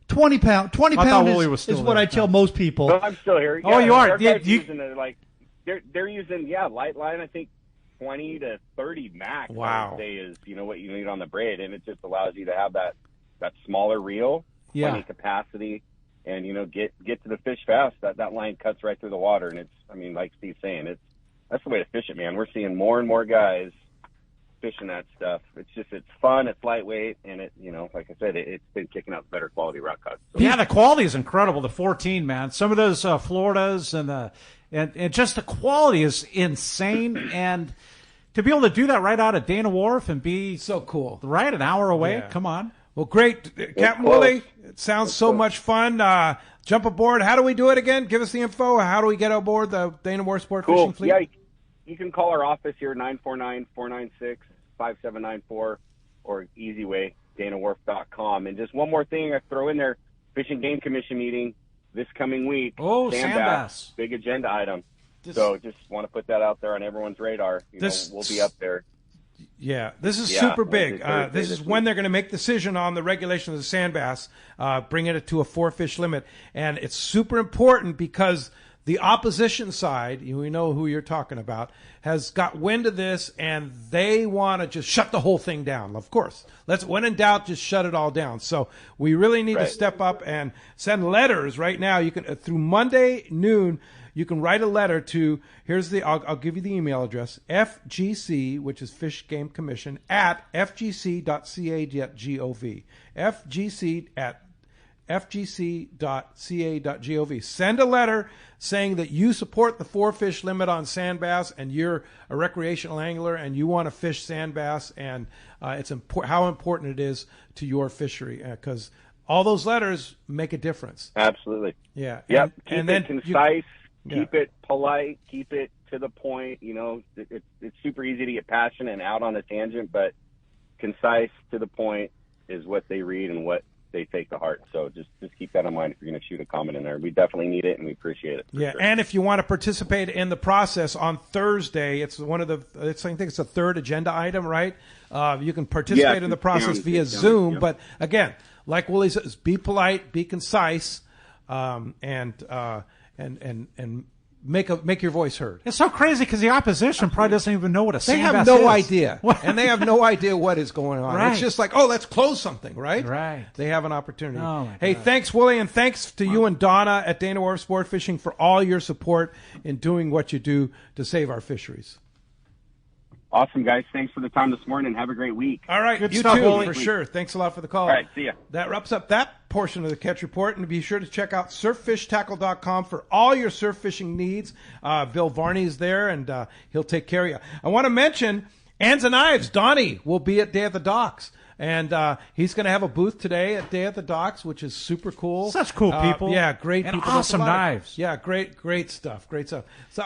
20 pound. 20 pound is what I tell most people. No, I'm still here. Oh, you are. Using it, like they're using light line. I think 20 to 30 max. Wow. I would say is what you need on the braid, and it just allows you to have that smaller reel, plenty capacity, and get to the fish fast. That line cuts right through the water, and like Steve's saying, that's the way to fish it, man. We're seeing more and more guys fishing that stuff. It's fun, it's lightweight, and like I said, it's been kicking out better quality rock cuts. So. Yeah, the quality is incredible. The 14, man. Some of those Floridas and just the quality is insane. And to be able to do that right out of Dana Wharf and be so cool, right an hour away. Yeah. Come on. Well, great, Captain Wooly. It sounds so much fun. Jump aboard. How do we do it again? Give us the info. How do we get aboard the Dana Wharf Sport Fishing Fleet? Yeah, you can call our office here, 949-496-5794, or easy way, danawharf.com. And just one more thing I throw in there, Fish and Game Commission meeting this coming week. Oh, sand bass. Big agenda item. So just want to put that out there on everyone's radar. We'll be up there. Yeah, this is super big. This is when they're going to make decision on the regulation of the sand bass, bringing it to a 4-fish limit. And it's super important because the opposition side, we know who you're talking about, has got wind of this, and they want to just shut the whole thing down. Of course, when in doubt, just shut it all down. So we really need to step up and send letters right now. You can through Monday noon. You can write a letter to, I'll give you the email address, FGC, which is Fish Game Commission, at fgc.ca.gov. FGC at fgc.ca.gov. Send a letter saying that you support the 4-fish limit on sand bass and you're a recreational angler and you want to fish sand bass, and it's how important it is to your fishery, because all those letters make a difference. Absolutely. Yeah. Yep. Keep it concise. Keep it polite. Keep it to the point. You know, it's super easy to get passionate and out on a tangent, but concise, to the point is what they read and what they take to heart. So just keep that in mind if you're going to shoot a comment in there. We definitely need it, and we appreciate it. Yeah, sure. And if you want to participate in the process on Thursday, I think it's a third agenda item, right? You can participate in the process via Zoom. Yep. But again, like Willie says, be polite, be concise, and make your voice heard. It's so crazy because the opposition probably doesn't even know what a They sandbass have no is. idea, and they have no idea what is going on. Right. It's just like, oh, let's close something, right? Right. They have an opportunity. Oh, my hey, God. thanks, Willie, and thanks to you and Donna at Dana Wharf Sport Fishing for all your support in doing what you do to save our fisheries. Awesome, guys. Thanks for the time this morning, and have a great week. All right, Good you stuff, too, Willie. for sure. Thanks a lot for the call. All right, see ya. That wraps up that portion of the Catch Report, and be sure to check out surffishtackle.com for all your surf fishing needs. Bill Varney's there, and he'll take care of you. I want to mention Ands and Knives. Donnie will be at Day at the Docks, and he's going to have a booth today at Day at the Docks, which is super cool. Such cool people. Yeah, great and people. awesome There's a lot knives. Yeah, great stuff. So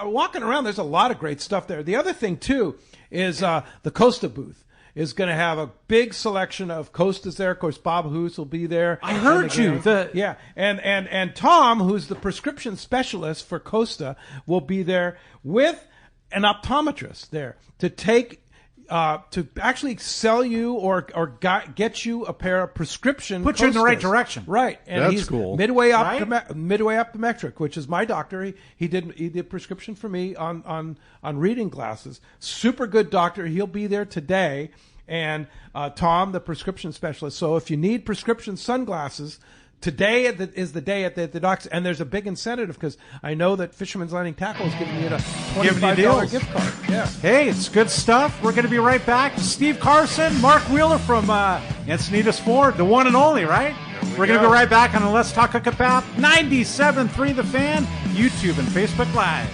walking around, there's a lot of great stuff there. The other thing, too, is the Costa booth is going to have a big selection of Costas there. Of course, Bob Hoos will be there. I heard you. Yeah, and Tom, who's the prescription specialist for Costa, will be there with an optometrist there to take to actually sell you or get you a pair of prescription. Put you in the right Costas. direction. Right, and That's he's cool. Midway Right? Optometric, which is my doctor. He did prescription for me on reading glasses. Super good doctor. He'll be there today. And Tom, the prescription specialist. So if you need prescription sunglasses, today is the day at the Docks, and there's a big incentive because I know that Fisherman's Landing Tackle is giving you a $25 deals. gift card. Yeah. Hey, it's good stuff. We're going to be right back. Steve Carson, Mark Wheeler from Encinitas Ford, the one and only, right? We're going to be right back on the Let's Talk Hookup app, 97.3 The Fan, YouTube and Facebook Live.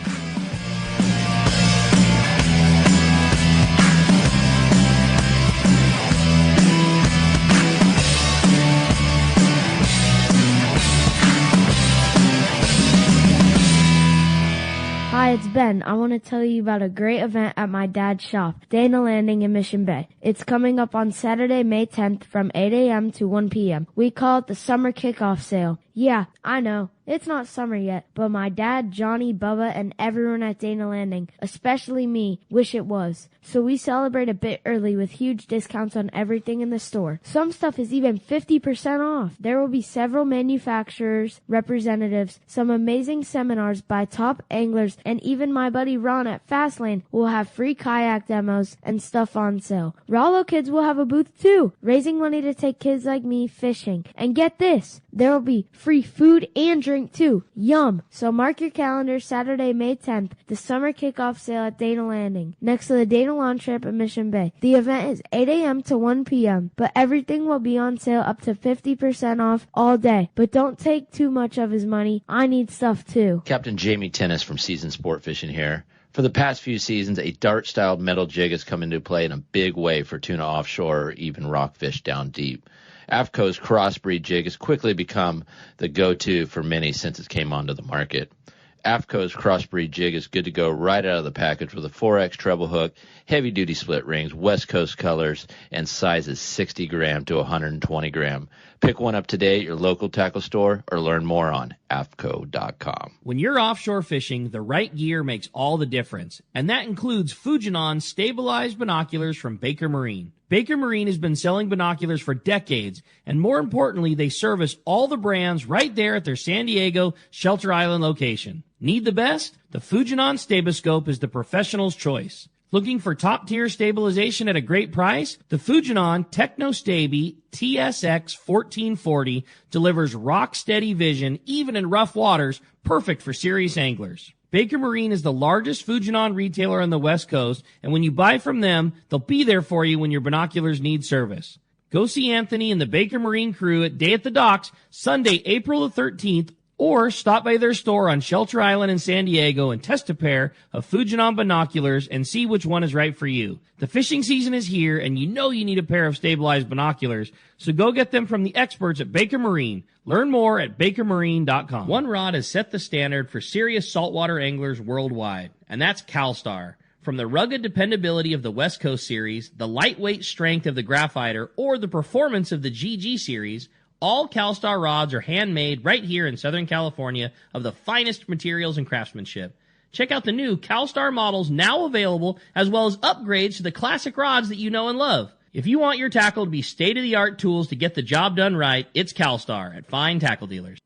Hi, it's Ben. I want to tell you about a great event at my dad's shop, Dana Landing in Mission Bay. It's coming up on Saturday, May 10th from 8 a.m. to 1 p.m. We call it the Summer Kickoff Sale. Yeah, I know. It's not summer yet, but my dad, Johnny, Bubba, and everyone at Dana Landing, especially me, wish it was. So we celebrate a bit early with huge discounts on everything in the store. Some stuff is even 50% off. There will be several manufacturers, representatives, some amazing seminars by top anglers, and even my buddy Ron at Fastlane will have free kayak demos and stuff on sale. Rollo Kids will have a booth too, raising money to take kids like me fishing. And get this, there will be free food and drink too. Yum! So mark your calendar, Saturday, May 10th, the summer kickoff sale at Dana Landing, next to the Dana Lawn Trip at Mission Bay. The event is 8 a.m. to 1 p.m., but everything will be on sale up to 50% off all day. But don't take too much of his money. I need stuff too. Captain Jamie Tennis from Season Sport Fishing here. For the past few seasons, a dart-styled metal jig has come into play in a big way for tuna offshore or even rockfish down deep. AFCO's crossbreed jig has quickly become the go-to for many since it came onto the market. AFCO's crossbreed jig is good to go right out of the package with a 4X treble hook, heavy-duty split rings, West Coast colors, and sizes 60 gram to 120 gram. Pick one up today at your local tackle store or learn more on AFCO.com. When you're offshore fishing, the right gear makes all the difference, and that includes Fujinon stabilized binoculars from Baker Marine. Baker Marine has been selling binoculars for decades, and more importantly, they service all the brands right there at their San Diego Shelter Island location. Need the best? The Fujinon Staboscope is the professional's choice. Looking for top-tier stabilization at a great price? The Fujinon TechnoStabi TSX 1440 delivers rock-steady vision even in rough waters, perfect for serious anglers. Baker Marine is the largest Fujinon retailer on the West Coast, and when you buy from them, they'll be there for you when your binoculars need service. Go see Anthony and the Baker Marine crew at Day at the Docks, Sunday, April the 13th, or stop by their store on Shelter Island in San Diego and test a pair of Fujinon binoculars and see which one is right for you. The fishing season is here, and you know you need a pair of stabilized binoculars, so go get them from the experts at Baker Marine. Learn more at bakermarine.com. One Rod has set the standard for serious saltwater anglers worldwide. and that's CalStar. From the rugged dependability of the West Coast Series, the lightweight strength of the Graphiter, or the performance of the GG Series, all CalStar rods are handmade right here in Southern California of the finest materials and craftsmanship. Check out the new CalStar models now available, as well as upgrades to the classic rods that you know and love. If you want your tackle to be state-of-the-art tools to get the job done right, it's CalStar at fine tackle dealers.